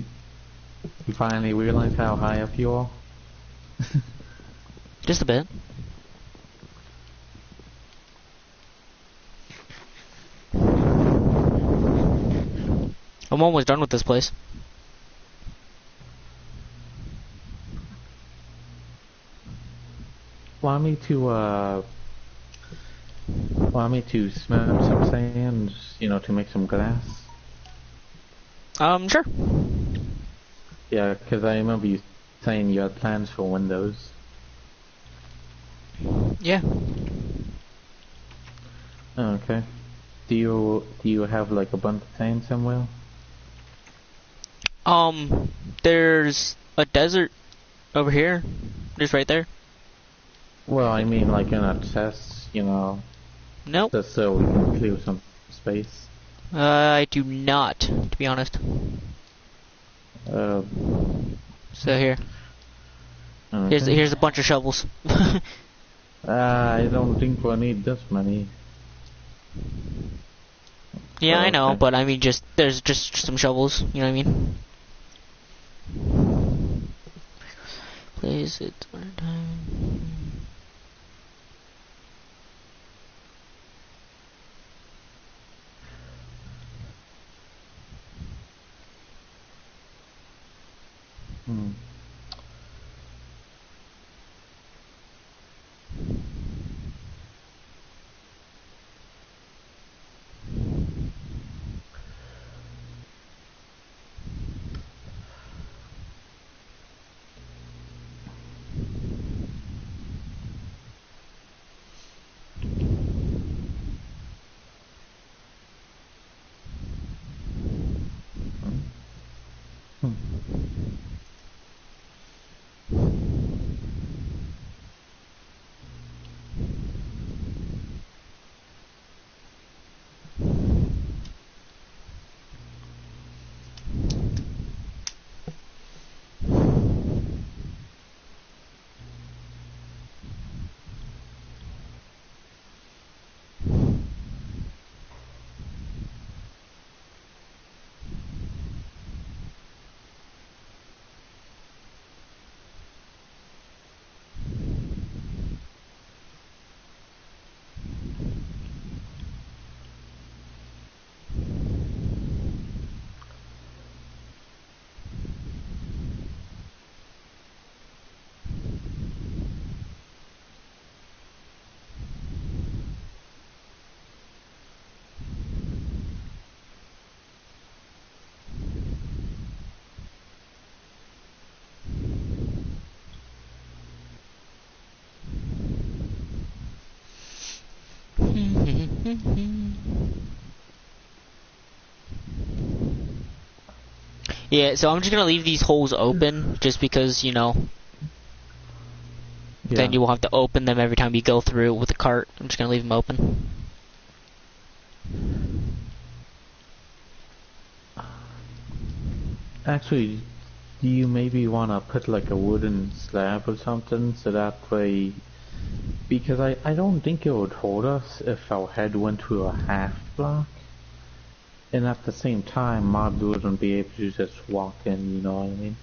you finally realize how high up you are? Just a bit. I'm almost done with this place. Want me to smelt some sand, you know, to make some glass? Sure. Yeah, 'cause I remember you saying you had plans for windows. Yeah. Okay. Do you have like a bunch of sand somewhere? There's a desert over here. Just right there. Well, I mean like in a chest, you know, Nope. just so we can clear some space. I do not, to be honest. Uh, So here. okay. Here's a bunch of shovels. I don't think we'll need this many. Yeah, I know, Okay. but I mean, there's just some shovels. You know what I mean? Place it. Hmm. Hmm. Yeah, so I'm just gonna leave these holes open, just because, you know, Yeah. then you will have to open them every time you go through with the cart. I'm just gonna leave them open. Actually, do you maybe want to put like a wooden slab or something so that way, because I don't think it would hold us if our head went to a half block, and at the same time mobs wouldn't be able to just walk in, you know what I mean?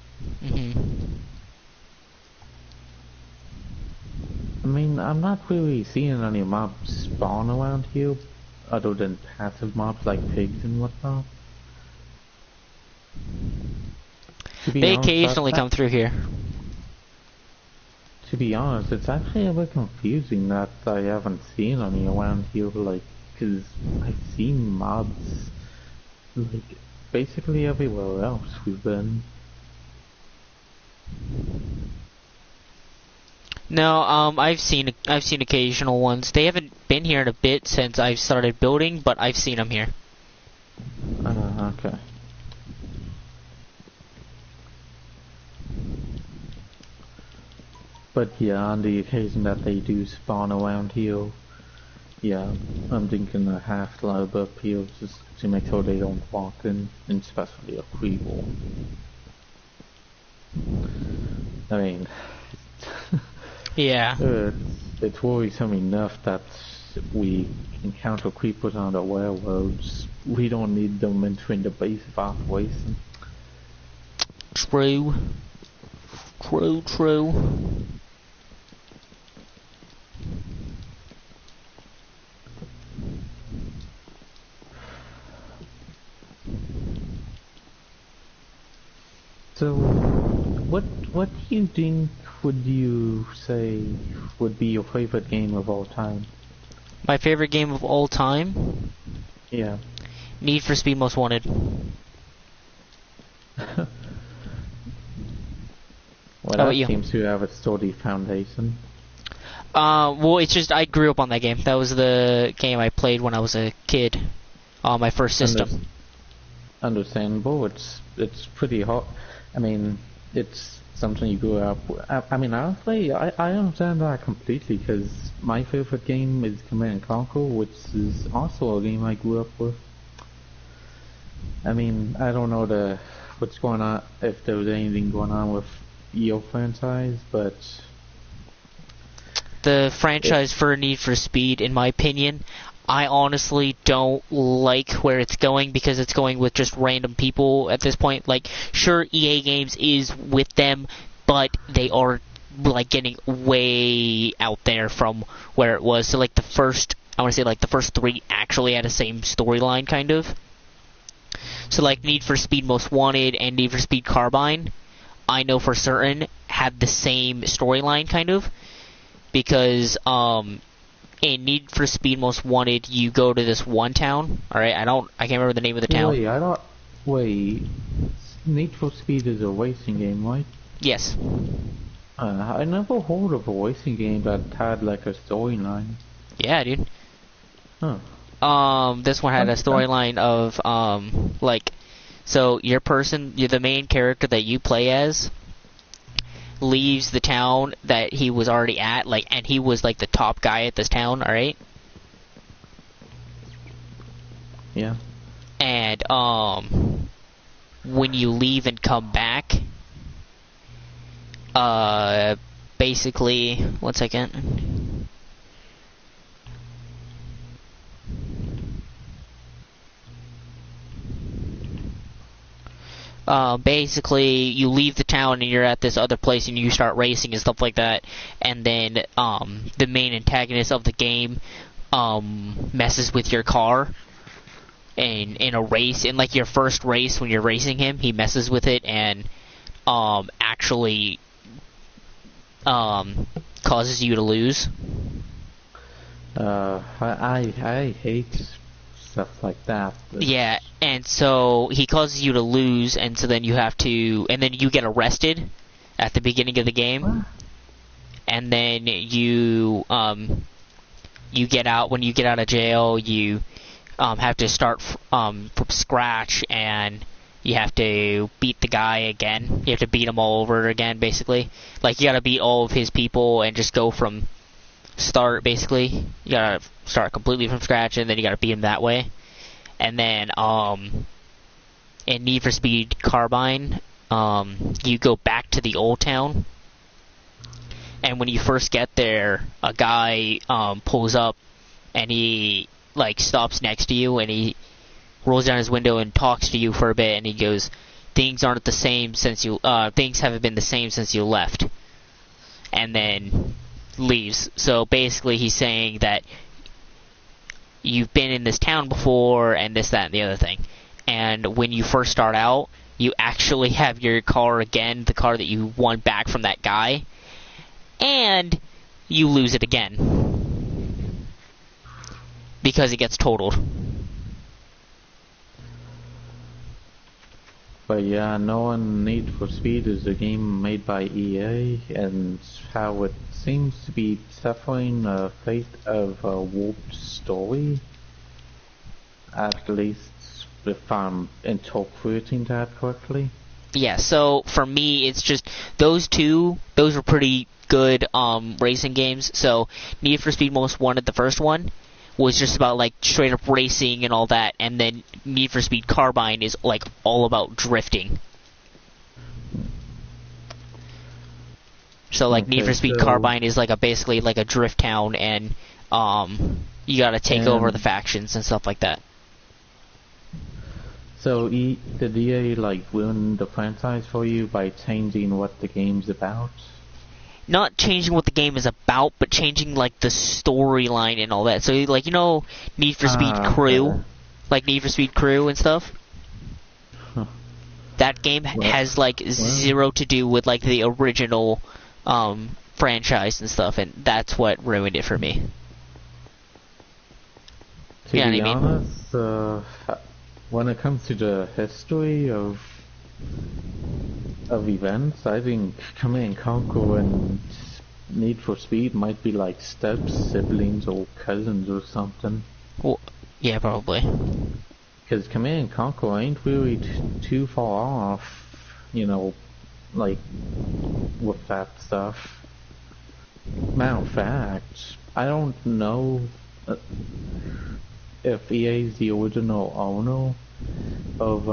I mean, I'm not really seeing any mobs spawn around here, other than passive mobs like pigs and whatnot. They occasionally come through here. To be honest, it's actually a bit confusing that I haven't seen any around here, like, cause I've seen mobs, like, basically everywhere else we've been. No, I've seen occasional ones. They haven't been here in a bit since I've started building, but I've seen them here. Okay. But yeah, on the occasion that they do spawn around here, yeah, I'm thinking a half slab up here just to make sure they don't walk in, and especially a creeper. I mean, Yeah. it's worrisome enough that we encounter creepers on the railroads. We don't need them entering the base of operation. True. True. So, what do you think would you say would be your favorite game of all time? My favorite game of all time? Yeah. Need for Speed Most Wanted. Well, How about that you? seems to have a sturdy foundation. Well, it's just I grew up on that game. That was the game I played when I was a kid on my first system. Understandable. It's pretty hot. I mean, it's something you grew up with. I mean, honestly, I understand that completely, because my favorite game is Command & Conquer, which is also a game I grew up with. I mean, I don't know what's going on, if there was anything going on with your franchise, but The franchise for Need for Speed, in my opinion, I honestly don't like where it's going, because it's going with just random people at this point. Like, sure, EA Games is with them, but they are, like, getting way out there from where it was. So, like, the first 3 actually had the same storyline, kind of. So, like, Need for Speed Most Wanted and Need for Speed Carbine, I know for certain, had the same storyline, kind of. Because, in Need for Speed Most Wanted, you go to this one town. Alright, I can't remember the name of the town. Wait, Need for Speed is a racing game, right? Yes. I never heard of a racing game that had like a storyline. Yeah, dude. Huh. This one had a storyline of, so you're the main character that you play as, leaves the town that he was already at, like, and he was like the top guy at this town, alright? Yeah. And, when you leave and come back, basically, one second. Basically, you leave the town and you're at this other place and you start racing and stuff like that, and then, the main antagonist of the game, messes with your car in a race. In, like, your first race when you're racing him, he messes with it and, actually, causes you to lose. I hate stuff like that. Yeah, and so he causes you to lose, and so then you have to, and then you get arrested at the beginning of the game, and then you you get out when you get out of jail, you have to start from scratch, and you have to beat the guy again. You have to beat him all over again, basically. Like, you gotta beat all of his people and just go from start, basically. You gotta start completely from scratch, and then you gotta beat him that way. And then, in Need for Speed Carbine, you go back to the old town. And when you first get there, a guy pulls up, and he like stops next to you, and he rolls down his window and talks to you for a bit, and he goes, things haven't been the same since you left, and then leaves. So basically he's saying that you've been in this town before, and this, that, and the other thing. And when you first start out, you actually have your car again, the car that you won back from that guy, and you lose it again because it gets totaled. But yeah, knowing Need for Speed is a game made by EA, and how it seems to be suffering a fate of a warped story, at least if I'm interpreting that correctly. Yeah, so for me, it's just those were pretty good racing games. So Need for Speed Most Wanted, the first one, was just about like straight up racing and all that, and then Need for Speed Carbine is like all about drifting. So like Need for Speed Carbine is like basically like a drift town, and you gotta take over the factions and stuff like that. So did EA like ruin the franchise for you by changing what the game's about? Not changing what the game is about, but changing like the storyline and all that. So like, you know, Need for Speed Crew, okay. Like Need for Speed Crew and stuff. Huh. That game has like zero to do with like the original franchise and stuff, and that's what ruined it for me. To be honest, when it comes to the history of events, I think Command & Conquer and Need for Speed might be like steps, siblings, or cousins or something. Well, yeah, probably. Because Command & Conquer ain't really too far off, you know, like, with that stuff. Matter of fact, I don't know if EA is the original owner of,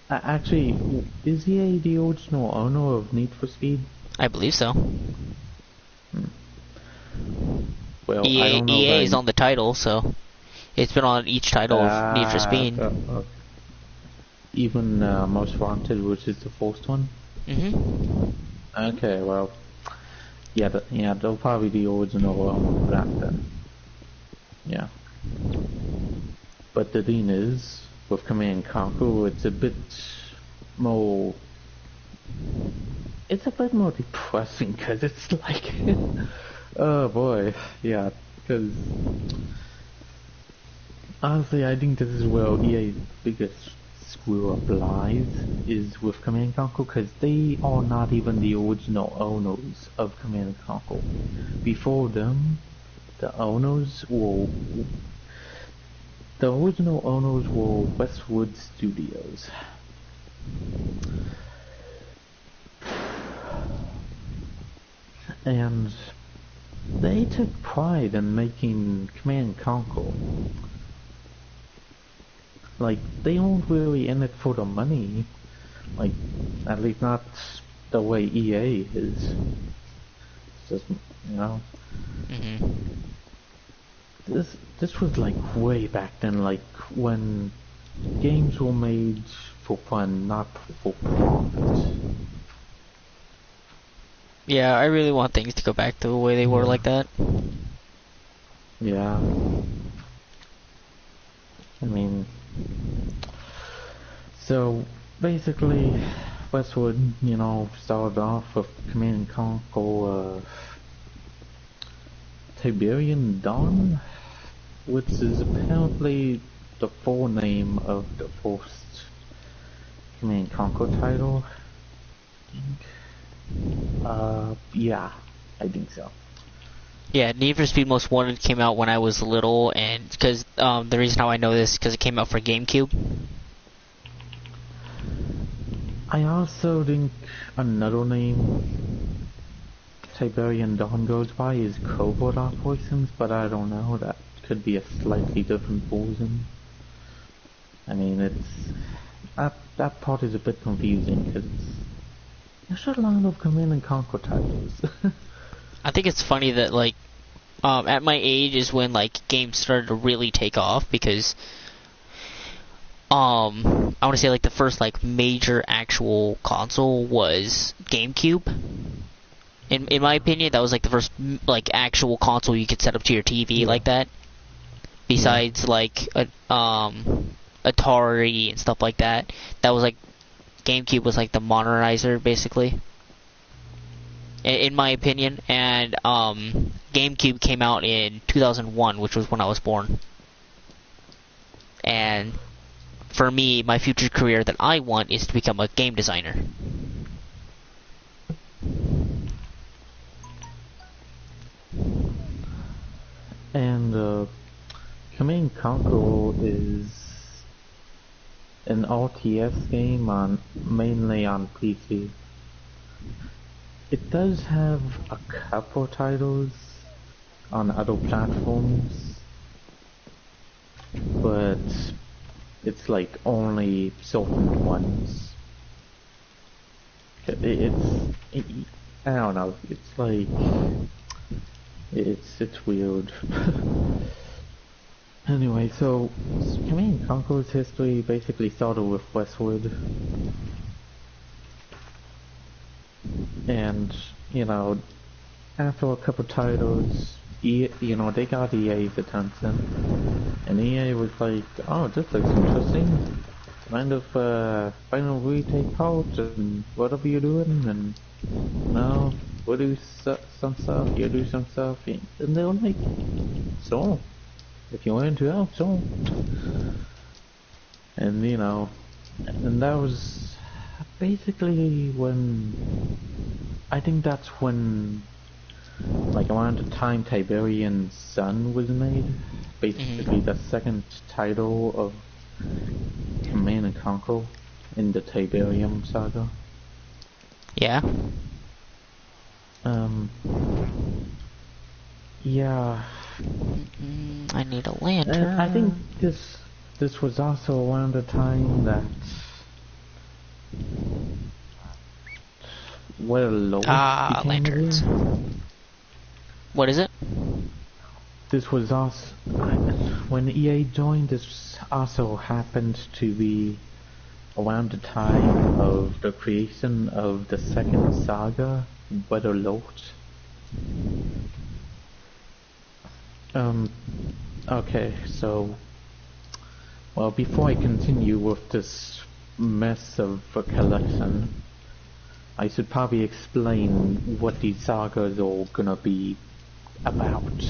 actually, is EA the original owner of Need for Speed? I believe so. Well, EA, I don't know EA is on the title, so it's been on each title of Need for Speed. Even Most Wanted, which is the first one? Mm-hmm. Okay, well, yeah, they'll probably be the original owner of that then. Yeah. But the thing is, with Command & Conquer, it's a bit more depressing, because it's like, oh boy, yeah, because honestly, I think this is where EA's biggest screw up lies, is with Command & Conquer, because they are not even the original owners of Command & Conquer. Before them, the original owners were Westwood Studios. And they took pride in making Command & Conquer. Like, they weren't really in it for the money. Like, at least not the way EA is. It's just, you know. Mm-hmm. This was like way back then, like when games were made for fun, not for profit. Yeah, I really want things to go back to the way they were like that. Yeah. I mean, so basically, Westwood, you know, started off with Command & Conquer Tiberian Dawn, which is apparently the full name of the first Command & Conquer title. Yeah, I think so. Yeah, Need for Speed Most Wanted came out when I was little, and because the reason how I know this because it came out for GameCube. I also think another name Tiberian Dawn goes by is Covert Operations, but I don't know, that could be a slightly different version. I mean, that part is a bit confusing, because there's a lot of Command and Conquer titles. I think it's funny that like at my age is when like games started to really take off because I want to say like the first like major actual console was GameCube. In my opinion, that was like the first like actual console you could set up to your TV like that. Besides like Atari and stuff like that, that was like GameCube was like the modernizer basically. In my opinion, and GameCube came out in 2001, which was when I was born. And for me, my future career that I want is to become a game designer. And Command Conquer is an RTS game mainly on PC. It does have a couple titles on other platforms, but it's like only certain ones. I don't know. It's like it's weird. Anyway, so Command Conquer's history basically started with Westwood. And, you know, after a couple titles, they got EA's attention. And EA was like, oh, this looks interesting. Mind if, final retake part and whatever you're doing, and, we'll do some stuff, you do some stuff, and they were like, so, if you're into it, so. And, and that was basically I think that's when, like around the time Tiberian Sun was made, basically the second title of Command and Conquer in the Tiberium saga. Yeah. Yeah. I need a lantern. And I think this was also around the time that lanterns. What is it? This was also when EA joined. This also happened to be around the time of the creation of the second saga, Weather Lord. Okay, so, well, before I continue with this mess of a collection, I should probably explain what these sagas are gonna be about.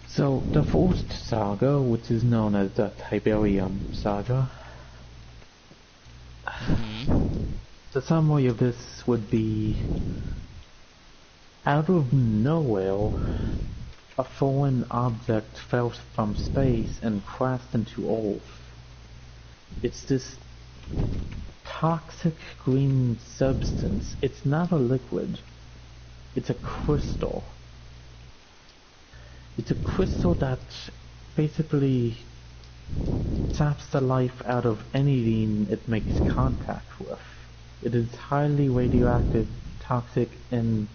So, the first saga, which is known as the Tiberium saga, the summary of this would be, out of nowhere, a foreign object fell from space and crashed into Earth. It's this toxic green substance. It's not a liquid. It's a crystal. It's a crystal that basically saps the life out of anything it makes contact with. It is highly radioactive, toxic, and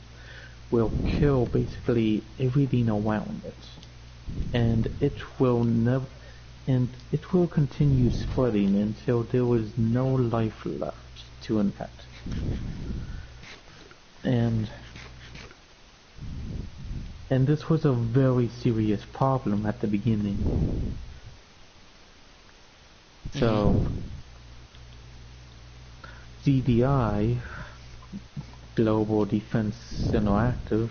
will kill basically everything around it. And it will continue spreading until there is no life left to infect. And this was a very serious problem at the beginning. So GDI, Global Defense Interactive,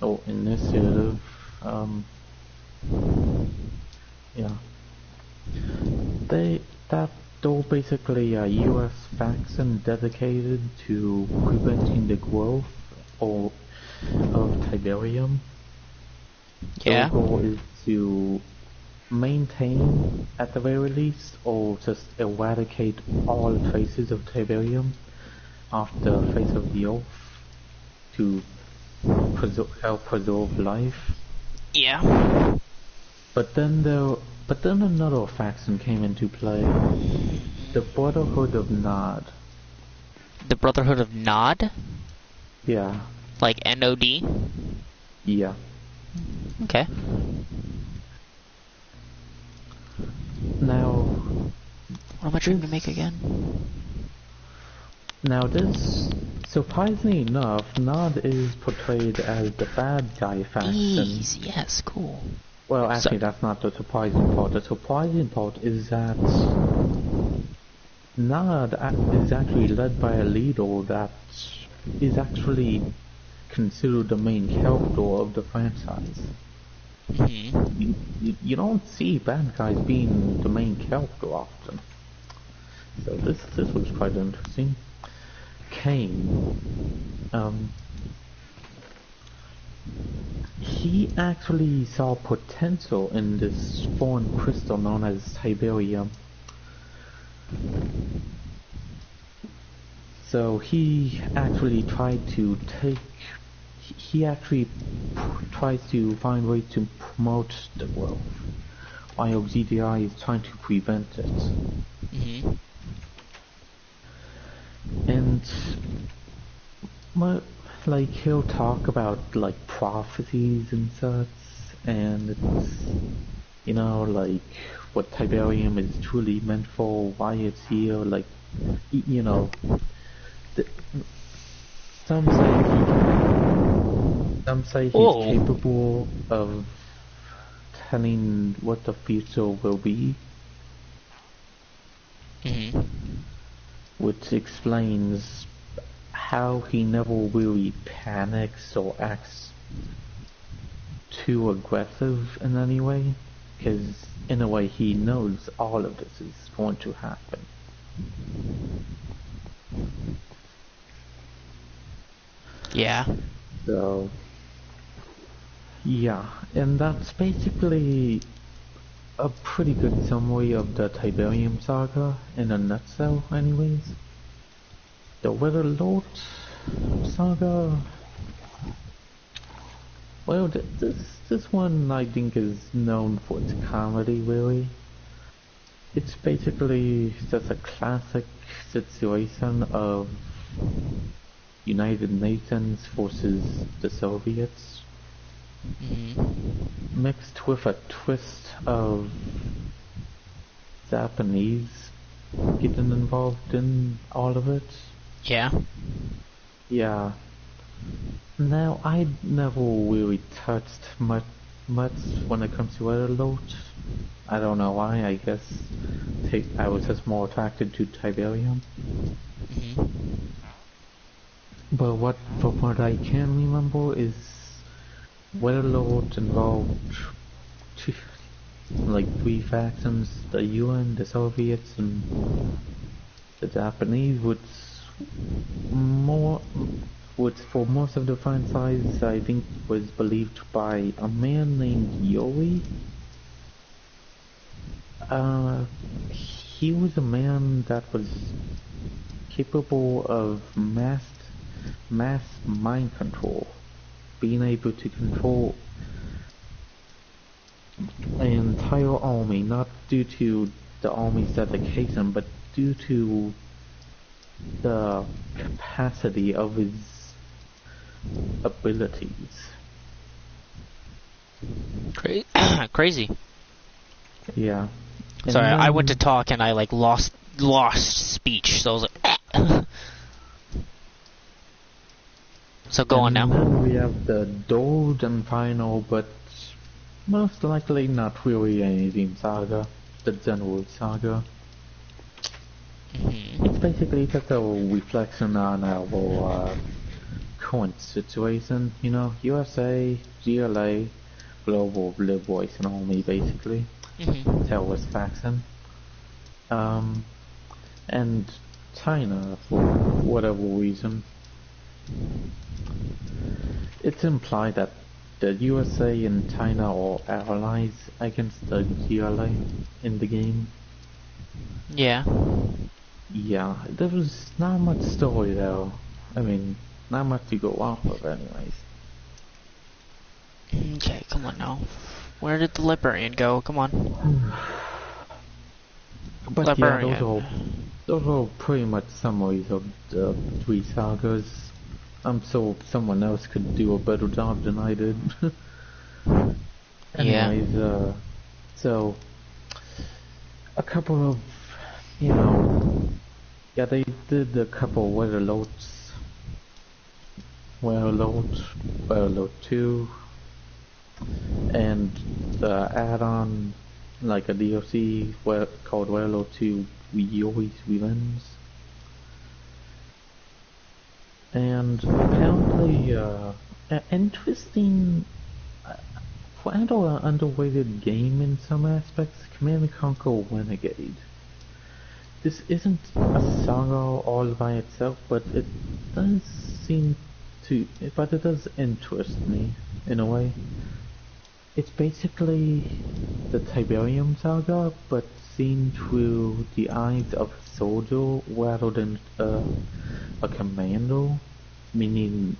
or Initiative, they're basically a US faction dedicated to preventing the growth or of Tiberium. Yeah. The goal is to maintain, at the very least, or just eradicate all traces of Tiberium off the face of the earth to help preserve life. Yeah. But then another faction came into play. The Brotherhood of Nod. The Brotherhood of Nod? Yeah. Like NOD? Yeah. Okay. Now, What am I trying to make again? Now this, surprisingly enough, Nod is portrayed as the bad guy faction. These, yes, cool. Well, actually, that's not the surprising part. The surprising part is that Nod is actually led by a leader that is actually considered the main character of the franchise. Mm-hmm. You don't see bad guys being the main character often. So this was quite interesting. Cain, he actually saw potential in this foreign crystal known as Tiberium. So he actually tried to tries to find ways to promote the growth, while GDI is trying to prevent it. Mm-hmm. And like he'll talk about like prophecies and such, and it's, you know, like what Tiberium is truly meant for, why it's here, like, you know, some say he's capable of telling what the future will be. Mm-hmm. Which explains how he never really panics or acts too aggressive in any way, because in a way he knows all of this is going to happen. Yeah. So, yeah, and that's basically a pretty good summary of the Tiberium saga in a nutshell anyways. The Weatherlord saga, well, this one I think is known for its comedy, really. It's basically just a classic situation of United Nations versus the Soviets, mixed with a twist of Japanese getting involved in all of it. Yeah. Yeah. Now, I never really touched much when it comes to Weatherlord. I don't know why, I guess I was just more attracted to Tiberium. But from what I can remember is Weatherlord involved three factions, the UN, the Soviets, and the Japanese, which for most of the franchise I think was believed by a man named Yuri. He was a man that was capable of mass mind control, being able to control an entire army, not due to the army's dedication, but due to the capacity of his abilities. Crazy. Yeah. Sorry, I went to talk and I like lost speech, so I was like, So go on now. Then we have the third and final, but most likely not really anything saga, the General Saga. It's basically just a reflection on our current situation, you know, USA, GLA, Global Liberation Army, basically, terrorist faction, and China for whatever reason. it's implied that the USA and China are allies against the GLA in the game. Yeah. Yeah, there was not much story though. I mean, not much to go off of anyways. Okay, come on now. Where did the librarian go? Come on. But Librarian. yeah, those are pretty much summaries of the three sagas. I'm so someone else could do a better job than I did. Anyways, so a couple of, yeah, they did a couple Weatherlords, Weatherlord 2, and the add-on, like a DLC called Weatherlord 2 Yori's Revenge. And apparently, an interesting, quite an underrated game in some aspects, Command & Conquer Renegade. This isn't a saga all by itself, but it does interest me, in a way. It's basically the Tiberium saga, but seen through the eyes of a soldier rather than a commando, meaning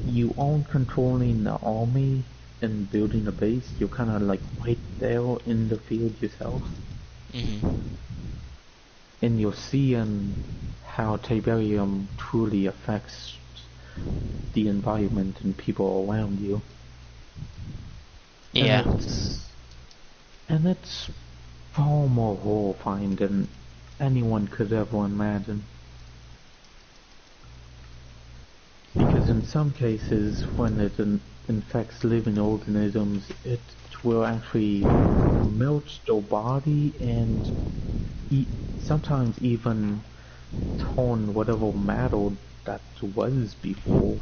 you aren't controlling the army and building a base, you're kind of like right there in the field yourself. And you're seeing how Tiberium truly affects the environment and people around you. Yeah. And it's far more horrifying than anyone could ever imagine. Because in some cases, when it infects living organisms, it will actually melt their body and sometimes even turn whatever matter that was before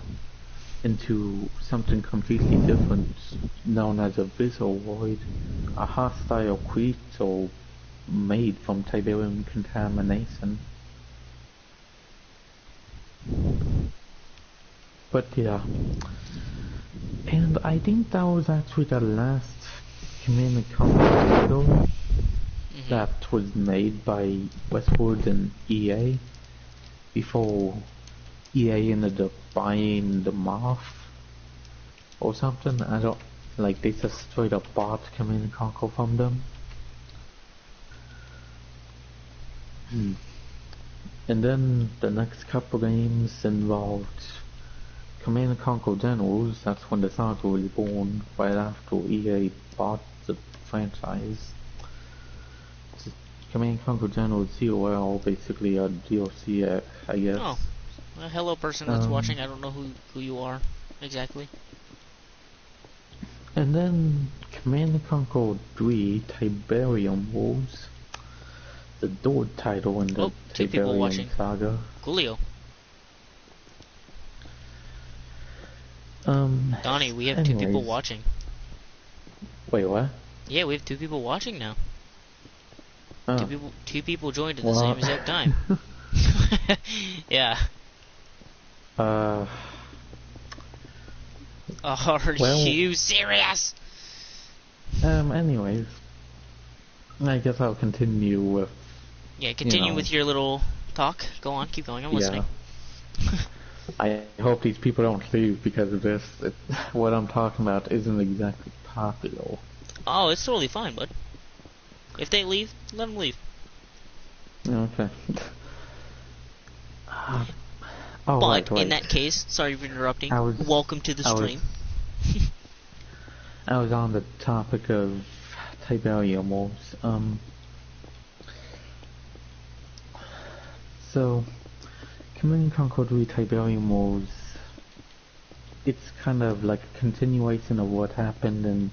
into something completely different, known as a Visceroid, a hostile creature made from Tiberium contamination. But yeah, and I think that was actually the last Command & Conquer title that was made by Westwood and EA before EA ended up buying the Moth or something. I don't, like, they just straight up bought Command & Conquer from them. And then the next couple games involved Command & Conquer Generals. That's when the saga was born, right after EA bought the franchise. Command & Conquer Generals COL, basically a DLC, I guess. Oh. Well, hello, person that's watching. I don't know who you are exactly. And then Command & Conquer 3 Tiberium Wars, the third title in the Tiberium saga. Coolio. Donnie, we have 2 people watching. Wait, what? Yeah, we have 2 people watching now. Oh. Two people joined at the same exact time. Yeah. Are you serious? Anyways, I guess I'll continue with... Yeah, continue with your little talk. Go on, keep going, I'm listening. I hope these people don't leave because of this. What I'm talking about isn't exactly popular. Oh, it's totally fine, bud. If they leave, let them leave. Okay. But in that case, sorry for interrupting. Welcome to the stream. I was on the topic of Tiberium Wars. So, Command & Conquer 3 Tiberium Wars, it's kind of like a continuation of what happened in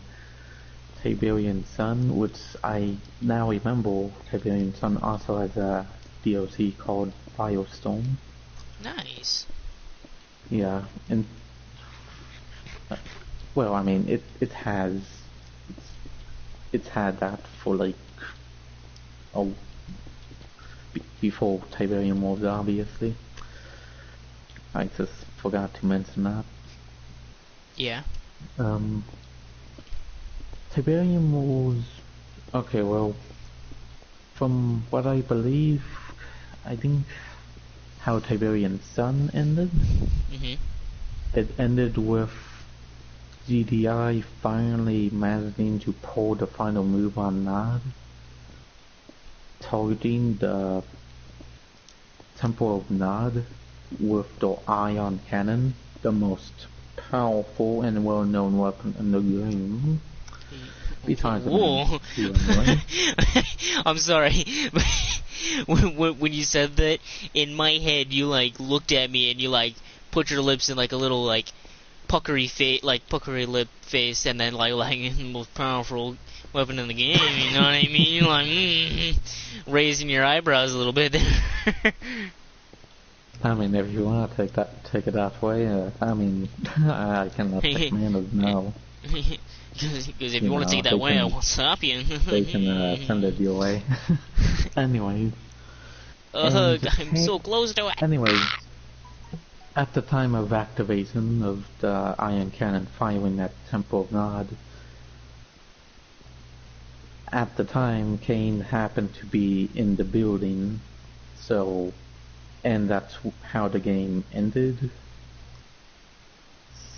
Tiberian Sun, which I now remember Tiberian Sun also has a DLC called Firestorm. Nice. Yeah, and well, I mean, it's had that for like before Tiberium Wars, obviously. I just forgot to mention that. Yeah. Um, Tiberium was okay. Well, from what I believe, I think how Tiberian Sun ended. Mhm. It ended with GDI finally managing to pull the final move on Nod, targeting the Temple of Nod with the Ion Cannon, the most powerful and well-known weapon in the game. Besides, Whoa. anyway. I'm sorry. when you said that, in my head, you like looked at me and you like put your lips in like a little like puckery face, like puckery lip face, and then like the most powerful weapon in the game. You know what I mean? Like raising your eyebrows a little bit there. I mean, if you want to take it that way, I mean, I cannot recommend it now. Because if you want to take it that way, I won't stop you. They can send it your way. Anyway. I'm so close to it. Anyway, at the time of activation of the Ion Cannon firing at Temple of Nod, at the time Kane happened to be in the building, and that's how the game ended.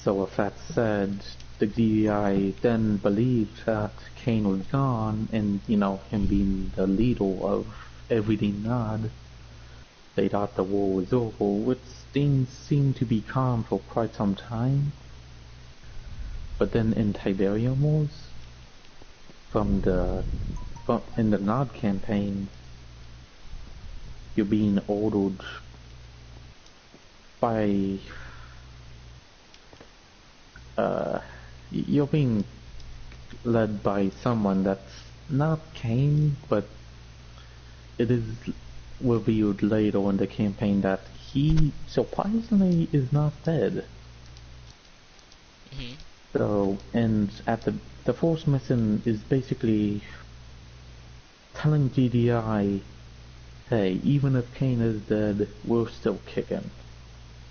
So with that said, the GDI then believed that Kane was gone, and him being the leader of everything Nod, they thought the war was over, which things seemed to be calm for quite some time. But then in Tiberium Wars, in the Nod campaign, you're being ordered by you're being led by someone that's not Kane, but it is revealed later in the campaign that he surprisingly is not dead. Mm-hmm. So, and at the Force mission is basically telling GDI, hey, even if Kane is dead, we're still kicking,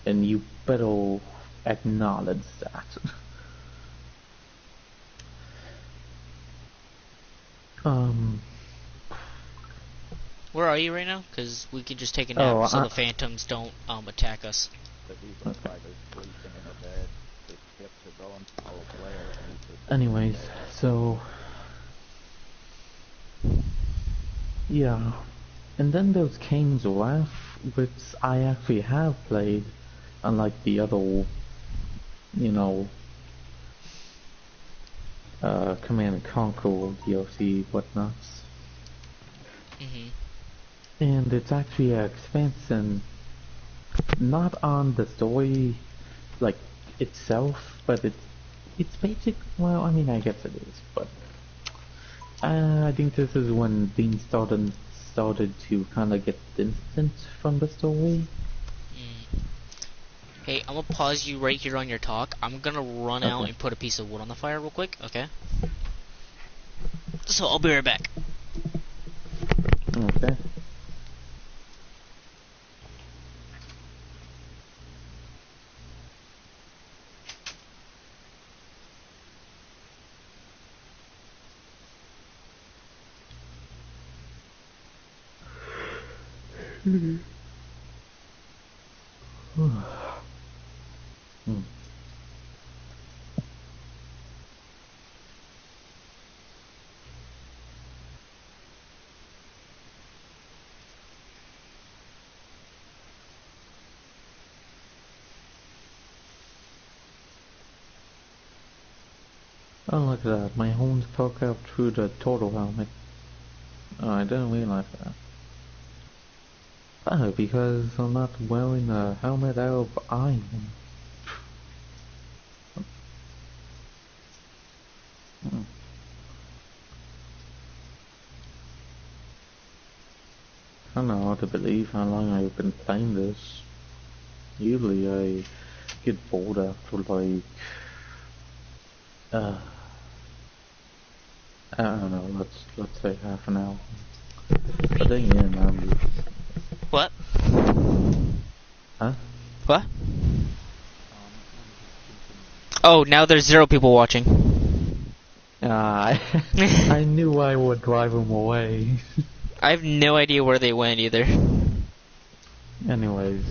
and you better acknowledge that. Where are you right now? Because we could just take a nap so the phantoms don't attack us. Anyways, so yeah, and then there's Kane's Wrath, which I actually have played, unlike the other, Command & Conquer DLC whatnots. Mm-hmm. And it's actually an expansion, not on the story, like, itself, but it's basic, well, I mean, I guess it is, but I think this is when things started to kind of get distant from the story. Hey, I'm gonna pause you right here on your talk. I'm gonna run out and put a piece of wood on the fire real quick, okay? So I'll be right back. Okay. Hmm. Oh, look at that. My horns poke out through the turtle helmet. Oh, I didn't realize that. Oh, because I'm not wearing a helmet out of iron. I don't know how to believe how long I've been playing this. Usually I get bored after like, I don't know, let's say half an hour. But then again, What? Huh? What? Oh, now there's 0 people watching. I knew I would drive them away. I have no idea where they went either. Anyways,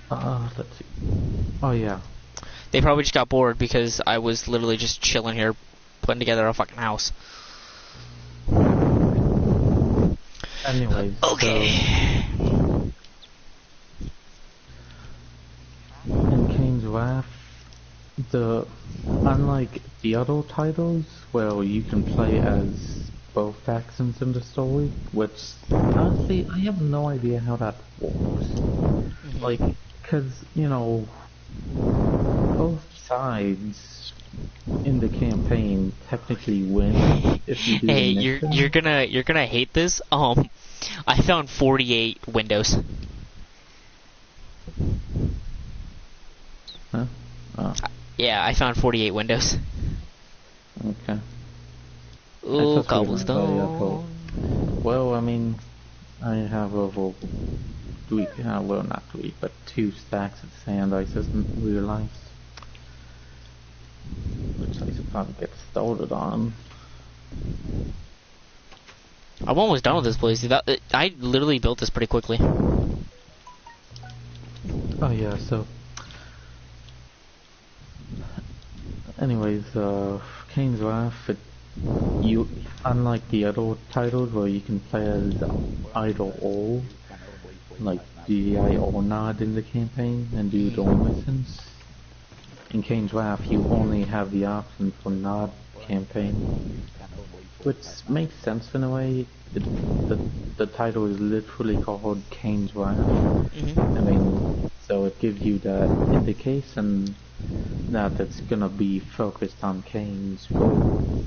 let's see. Oh yeah. They probably just got bored because I was literally just chilling here, putting together a fucking house. Anyways. Okay. In Kane's Wrath, unlike the other titles where you can play as both factions in the story, which honestly I have no idea how that works. Like, cause you know, both sides in the campaign technically win if you do Hey, the mission. you're gonna hate this. I found 48 windows. Huh? Oh, Yeah, I found 48 windows. okay. Ooh, just remember, cobblestone. Well, I mean, I have over 3, well not 3, but 2 stacks of sand I just didn't realize. Which I should probably get started on. I'm almost done with this place. I literally built this pretty quickly. Oh yeah, so... Anyways, Kane's Wrath, unlike the other titles where you can play as either or, like GI or Nod in the campaign and do the missions, in Kane's Wrath you only have the option for Nod campaign, which makes sense in a way. The title is literally called Kane's Wrath. I mean, so it gives you that indication that it's gonna be focused on Kane's goal.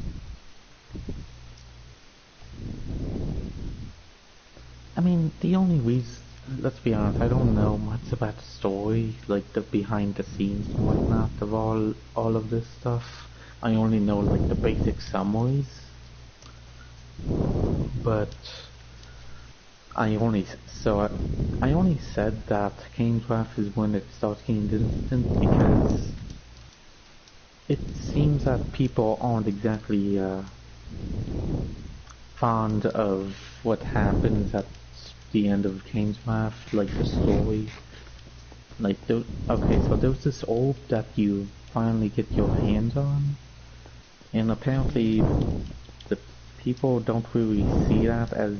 I mean, the only reason, let's be honest, I don't know much about the story, like the behind the scenes and whatnot of all of this stuff. I only know like the basic summaries. But I only said that Kane's Wrath is when it starts getting distant because it seems that people aren't exactly fond of what happens at the end of Kane's Wrath, like the story. Like, okay, so there's this orb that you finally get your hands on, and apparently the people don't really see that as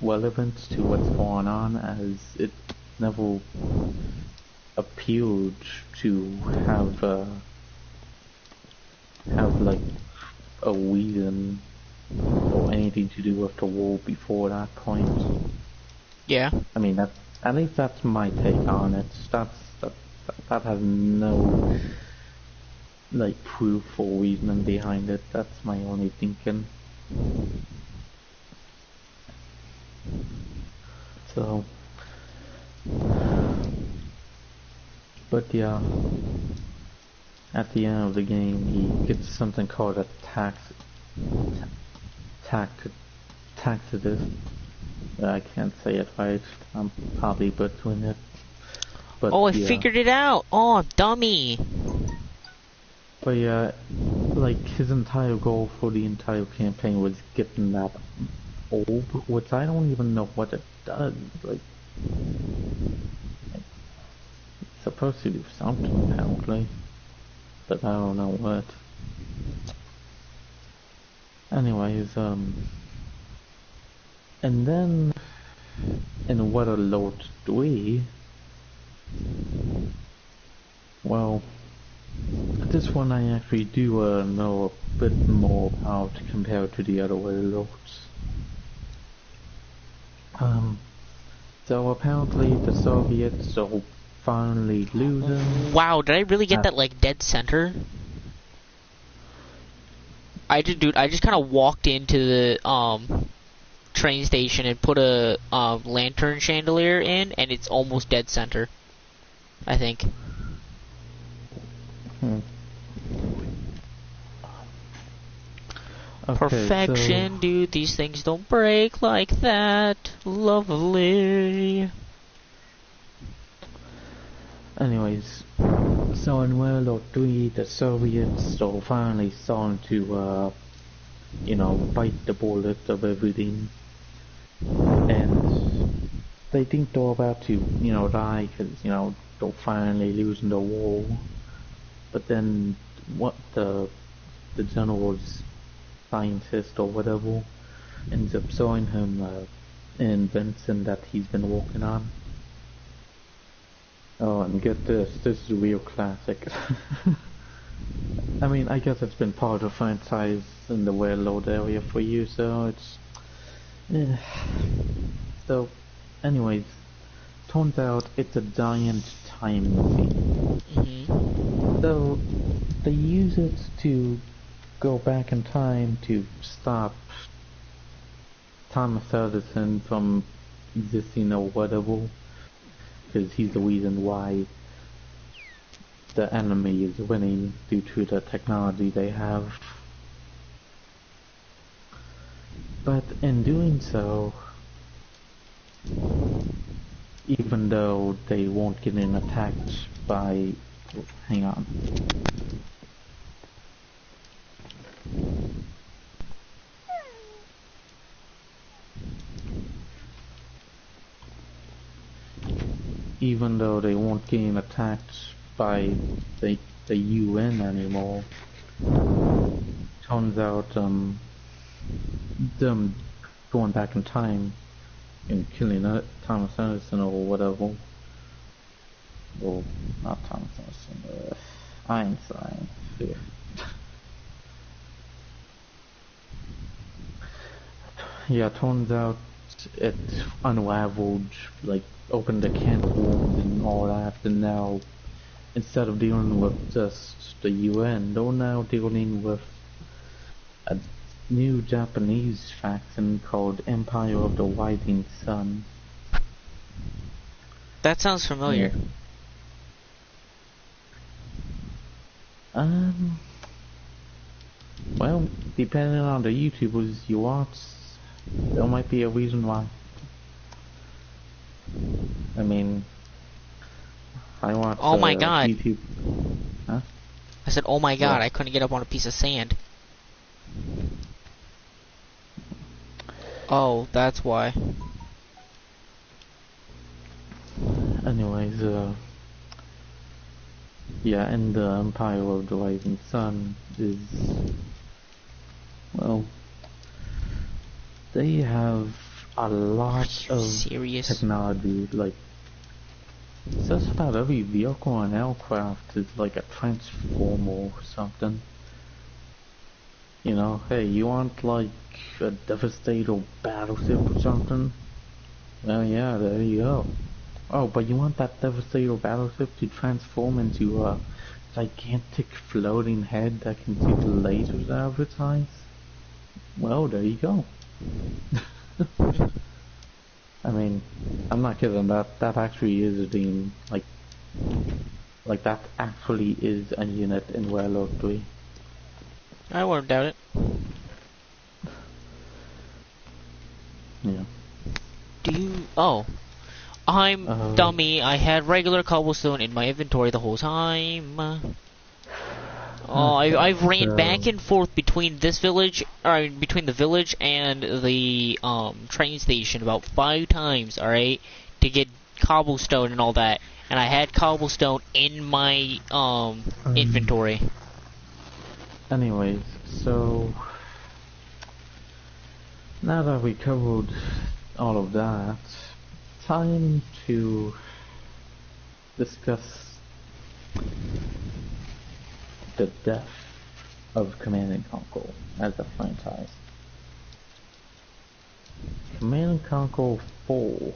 relevant to what's going on, as it never appeared to have like a reason or anything to do with the war before that point. Yeah. I mean, at least that's my take on it. That has no like proof or reasoning behind it. That's my only thinking. So, but yeah, at the end of the game, he gets something called a taxidermist. I can't say it right. I'm probably butchering it. But Oh, I yeah. figured it out! Oh, dummy! But yeah, like his entire goal for the entire campaign was getting that orb, which I don't even know what it does. Like it's supposed to do something apparently, but I don't know what. Anyways, and then in Waterlord 3, well, this one I actually do know a bit more about compared to the other Waterlords. So apparently the Soviets are finally losing. Wow, did I really get that, like, dead center? I just kind of walked into the, train station and put a, lantern chandelier in, and it's almost dead center. I think. Okay, Perfection, so, dude, these things don't break like that. Lovely. anyways, So in World War III, the Soviets are finally starting to, bite the bullet of everything. And they think they're about to, die because, they're finally losing the war. But then what the general's scientist or whatever ends up showing him an invention that he's been working on. Oh, and get this is a real classic. I mean, I guess it's been part of the franchise in the Warlord area for years, so it's... So, anyways, turns out it's a giant time machine. Mm-hmm. So, they use it to go back in time to stop Thomas Edison from existing or whatever, because he's the reason why the enemy is winning due to the technology they have. But in doing so, even though they won't get attacked by... Hang on. Even though they won't get attacked by the UN anymore, turns out them going back in time and killing Thomas Edison or whatever, or not Thomas Edison, Einstein. Yeah. Yeah, turns out it unraveled, like opened a can of worms and all that, and now instead of dealing with just the UN, they're now dealing with a new Japanese faction called Empire of the Rising Sun. That sounds familiar. Yeah. Well, depending on the YouTubers you watch, there might be a reason why. I mean, I watch Oh my god. YouTube. Huh? I said, oh my god, Yeah. I couldn't get up on a piece of sand. Oh, that's why. Anyways, yeah, and the Empire of the Rising Sun is, well, they have a lot of Serious? technology, like, just about every vehicle and aircraft is like a transformer or something. You know, hey, you want like a Devastator battleship or something? Well, yeah, there you go. Oh, but you want that Devastator battleship to transform into a gigantic floating head that can shoot lasers out of its eyes? Well, there you go. I mean, I'm not kidding, that actually is a thing, like that actually is a unit in Warlord 3. I wouldn't doubt it. Yeah. Do you... Oh. I'm dummy. I had regular cobblestone in my inventory the whole time. Oh, I've ran back and forth between this village, or between the village and the train station about 5 times, alright, to get cobblestone and all that. And I had cobblestone in my inventory. Anyways, so now that we covered all of that, time to discuss the death of Command & Conquer as a franchise. Command & Conquer 4,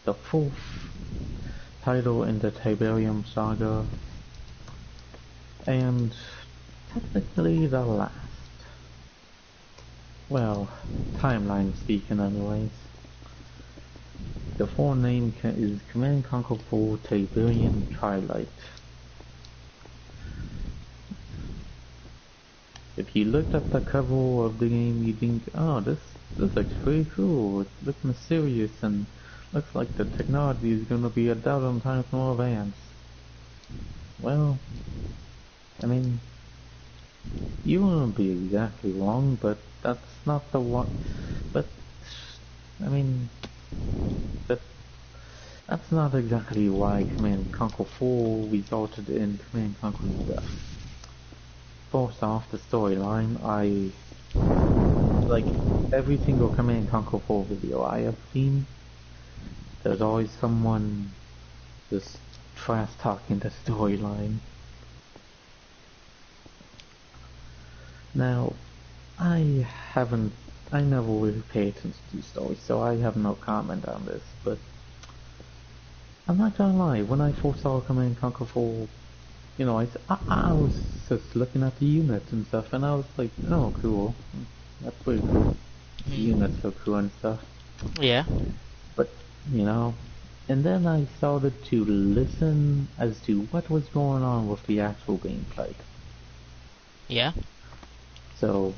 the 4th title in the Tiberium Saga, and technically the last. Well, timeline speaking anyways. The full name is Command & Conquer 4 Tiberium Twilight. If you looked at the cover of the game, you think, oh, this looks pretty cool. It looks mysterious and looks like the technology is going to be 1,000 times more advanced. well, I mean, you won't be exactly wrong, but that's not the one. But I mean, that that's not exactly why Command and Conquer 4 resulted in Command and Conquer stuff. First off, the storyline, like every single Command and Conquer 4 video I have seen, there's always someone just trash talking the storyline. Now, I never really paid attention to stories, so I have no comment on this, but I'm not gonna lie, when I first saw Command & Conquer 4, you know, I was just looking at the units and stuff, and I was like, oh, cool, that's pretty cool, the units are cool and stuff. Yeah. But, you know, and then I started to listen as to what was going on with the actual gameplay. Yeah. So,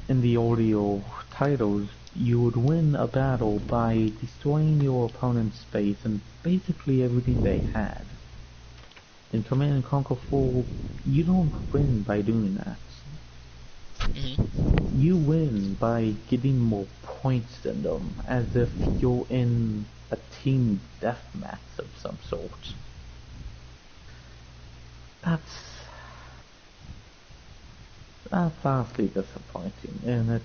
in the audio titles, you would win a battle by destroying your opponent's base and basically everything they had. In Command & Conquer 4, you don't win by doing that. You win by getting more points than them, as if you're in a team deathmatch of some sort. That's vastly disappointing, and it's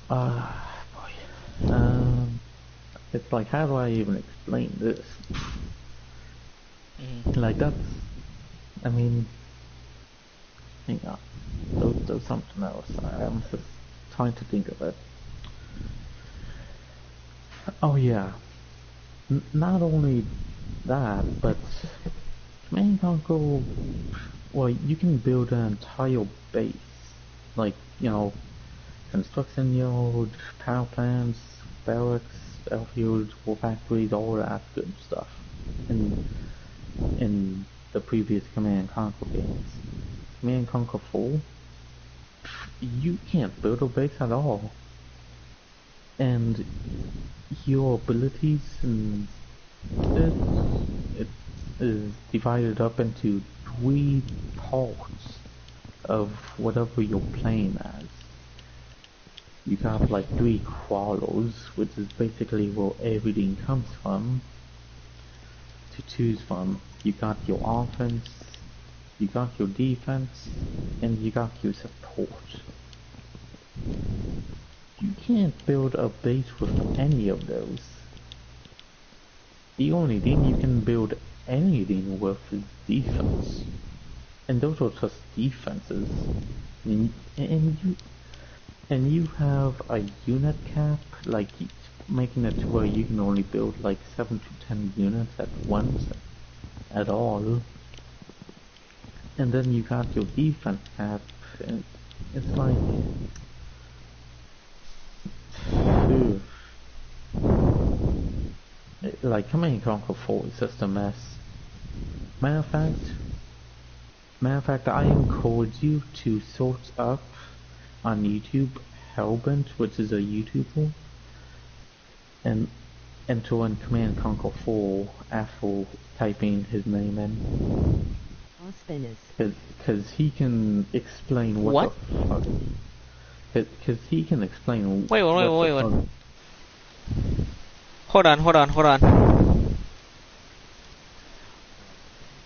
boy, it's like, how do I even explain this? Like, that's, I mean, hang on, there's something else. I'm just trying to think of it. Oh yeah, not only that, but Command & Conquer, well, you can build an entire base, like, you know, construction yard, power plants, barracks, airfields, war factories, all that good stuff in the previous Command & Conquer games. Command & Conquer 4, you can't build a base at all. And your abilities and it is divided up into 3 parts of whatever you're playing as. You got like 3 crawlers, which is basically where everything comes from to choose from. You got your offense, you got your defense, and you got your support. You can't build a base with any of those. The only thing you can build anything with is defense. And those are just defenses. And you have a unit cap, like making it to where you can only build like 7 to 10 units at once, at all. And then you got your defense cap, and it's like, like Command & Conquer 4 is just a mess. Matter of fact, I encourage you to search up on YouTube Hellbent, which is a YouTuber, and enter in Command & Conquer 4 after typing his name in. Because he can explain what the fuck. Because he can explain. Wait. Hold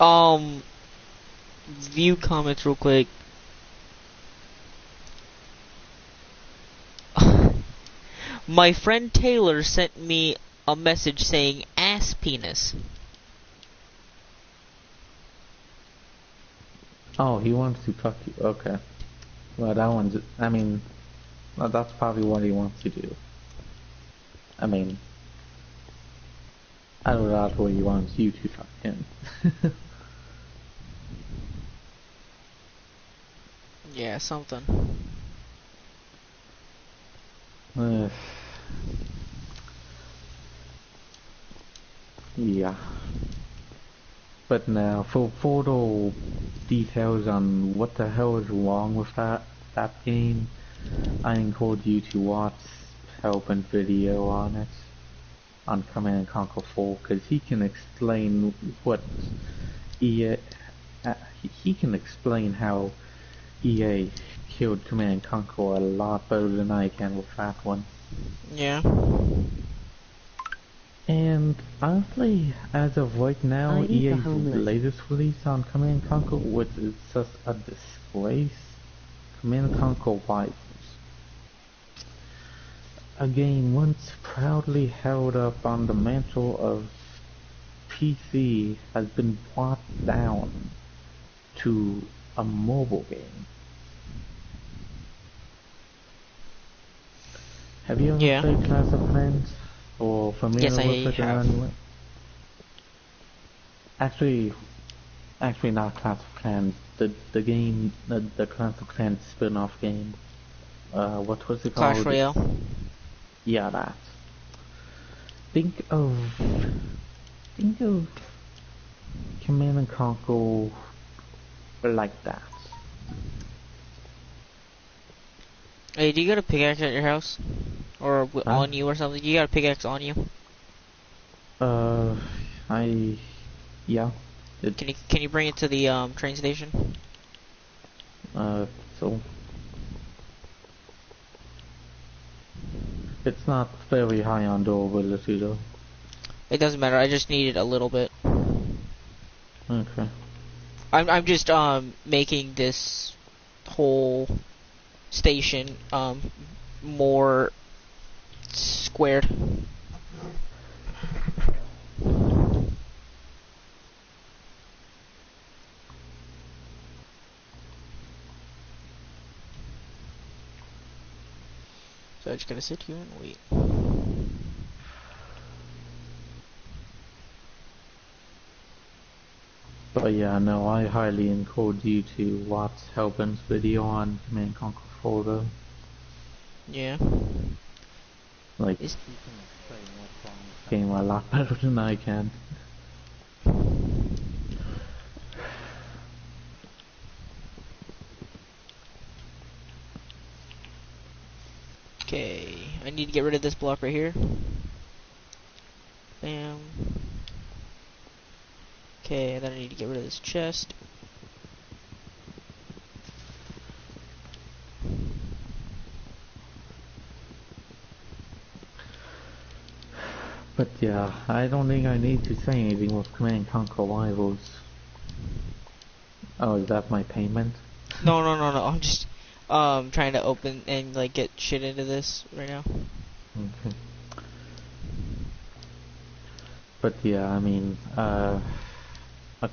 on. View comments real quick. My friend Taylor sent me a message saying ass penis. Oh, he wants to fuck you. Okay. Well, that one's, I mean, well, that's probably what he wants to do. I mean, I don't know what he wants you to fuck him. Yeah, something. Yeah. But now, for further details on what the hell is wrong with that game, I encourage you to watch Hellbent video on it. on Command and Conquer 4 because he can explain what EA. He can explain how EA killed Command and Conquer a lot better than I can with that one. Yeah. And honestly, as of right now, EA's latest release on Command and Conquer, which is just a disgrace, Command and Conquer Rivals. A game once proudly held up on the mantle of PC has been brought down to a mobile game. Have you ever played Clash of Clans? Or familiar with it in any way? Actually not Clash of Clans. The game, the Clash of Clans spin-off game. What was it called? Clash Royale. Yeah, that. Think of Command and Conquer like that. Hey, do you got a pickaxe at your house? Or on you or something? You got a pickaxe on you? Yeah. Can you bring it to the train station? So it's not very high on durability though. It doesn't matter. I just need it a little bit. Okay. I'm just making this whole station more squared. So I'm just gonna sit here and wait. But yeah, no, I highly encourage you to watch Helbin's video on Command Conquer 4 though. Yeah. Like, game a lot better than I can. Okay, I need to get rid of this block right here. Bam. Okay, and then I need to get rid of this chest. But yeah, I don't think I need to say anything with Command Conquer Rivals. Oh, is that my payment? No. I'm just trying to open and like get shit into this right now. Okay. But yeah, I mean, a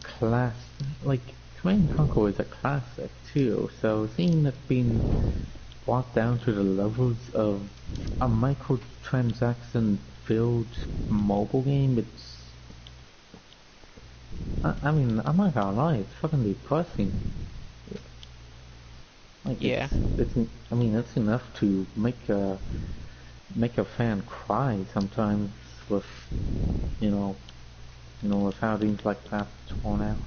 class like Command and Conquer is a classic too. So seeing it being brought down to the levels of a microtransaction filled mobile game, it's I mean, I'm not gonna lie, it's fucking depressing. Like, yeah. I mean, it's enough to make a fan cry sometimes with, with how things like that turn out.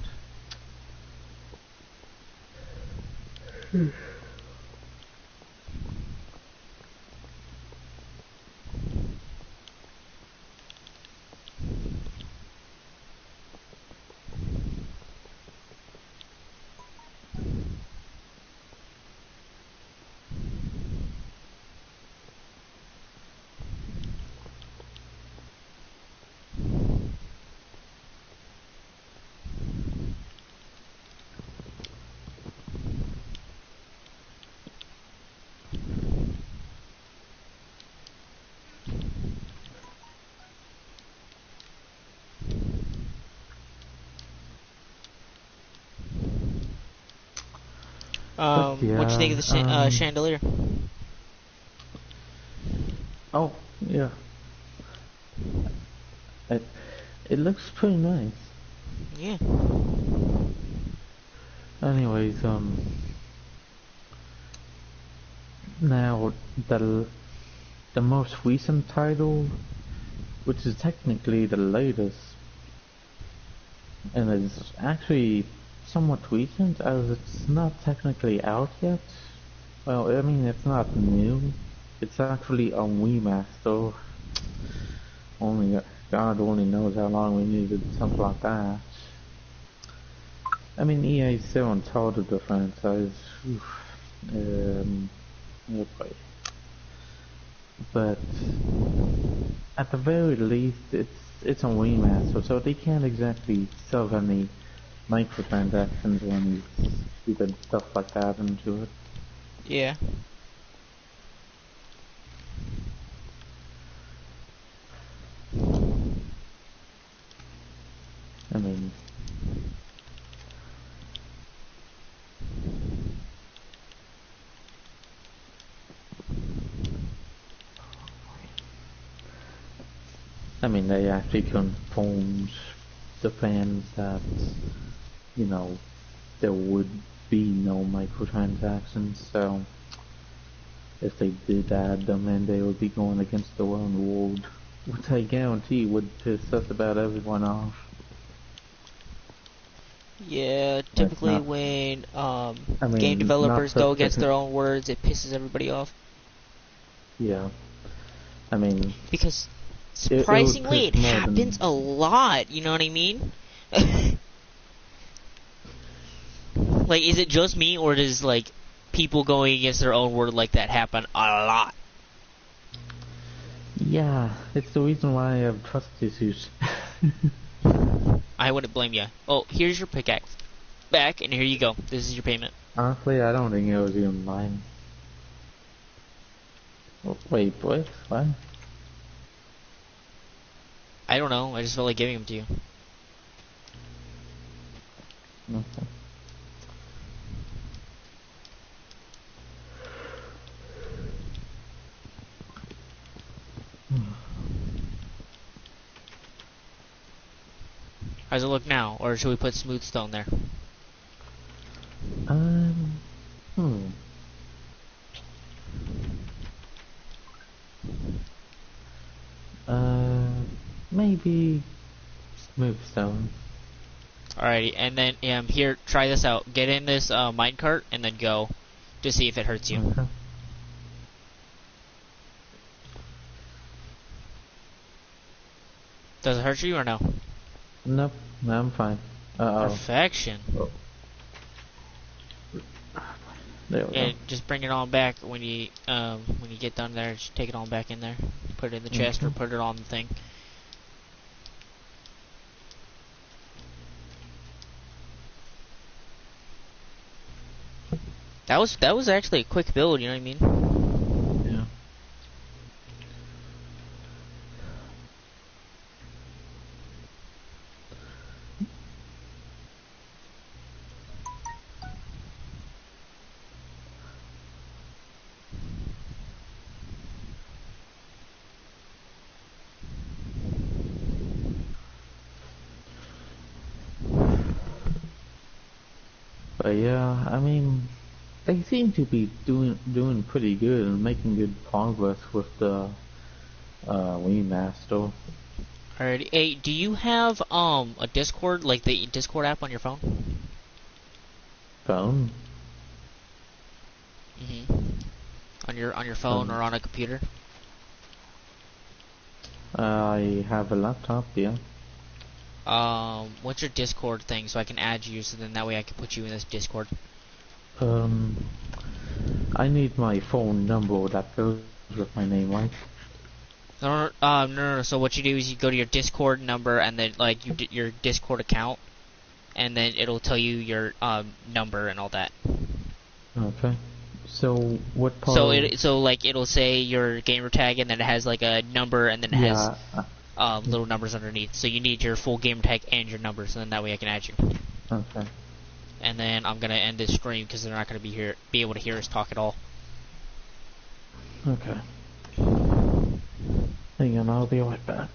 What you think of the chandelier? Oh, yeah. It looks pretty nice. Yeah. Anyways, now the most recent title, which is technically the latest, and it's actually somewhat recent as it's not technically out yet. Well, I mean, it's not new. It's actually a remaster. only God only knows how long we needed something like that. I mean, EA is so on top of the franchise. Oof. Okay. But at the very least, it's a remaster, so they can't exactly shove any microtransactions or any stupid stuff like that into it. Yeah. I mean, they actually confirmed the fans that, you know, there would be no microtransactions, so if they did add them in, they would be going against their own rules, which I guarantee would piss just about everyone off. Yeah, typically when game not developers go against just- their own words, it pisses everybody off. Yeah. I mean, Because it would surprisingly, it piss more than- happens a lot. You know what I mean? Like, is it just me, or does like people going against their own word like that happen a lot? yeah, it's the reason why I have trust issues. I wouldn't blame you. Oh, here's your pickaxe back, and here you go. This is your payment. Honestly, I don't think it was even mine. Oh, wait, what? What? I don't know. I just felt like giving them to you. Okay. How's it look now? Or should we put smooth stone there? Hmm. Maybe smooth stone. Alrighty, and then here, try this out. Get in this minecart and then go to see if it hurts you. Okay. Does it hurt you or no? Nope, no, I'm fine. Perfection. Oh. There we And just bring it on back when you get done there. Just take it on back in there. Put it in the chest or put it on the thing. That was actually a quick build. You know what I mean? go. Yeah. But yeah, I mean, they seem to be doing pretty good and making good progress with the remaster. Alrighty. Hey, do you have a Discord, like the Discord app on your phone? Phone. On your phone or on a computer? I have a laptop, yeah. What's your Discord thing so I can add you, so then that way I can put you in this Discord? I need my phone number that goes with my name, right? No. So what you do is you go to your Discord number and then like your Discord account, and then it'll tell you your number and all that. Okay. So what part? So like it'll say your gamer tag, and then it has like a number, and then it has little numbers underneath. So you need your full gamer tag and your numbers, and then that way I can add you. Okay. And then I'm gonna end this stream because they're not gonna be able to hear us talk at all. Okay. Hang on, I'll be right back.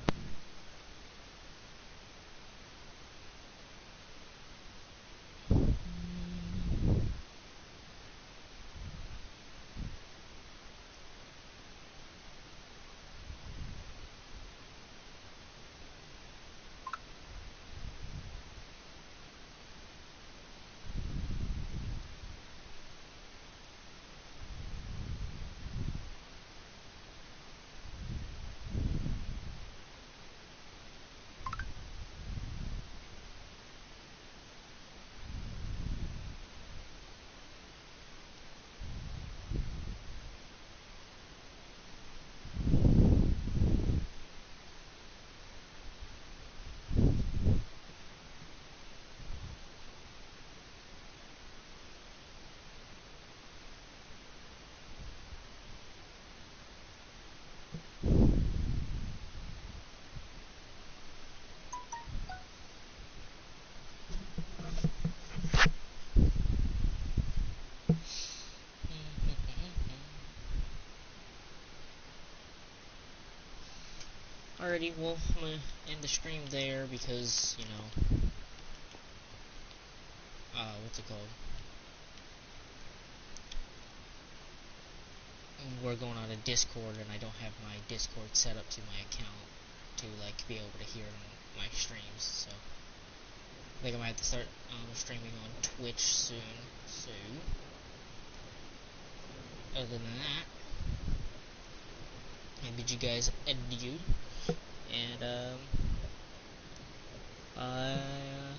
Alrighty, well, I'm gonna end the stream there because, you know, what's it called? We're going on a Discord and I don't have my Discord set up to my account to, like, be able to hear it on my streams, so I think I might have to start streaming on Twitch soon, so other than that, I bid you guys adieu, and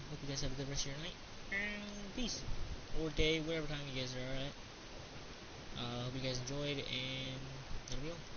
hope you guys have a good rest of your night, and peace, or day, whatever time you guys are, alright? Hope you guys enjoyed, and that'll be all.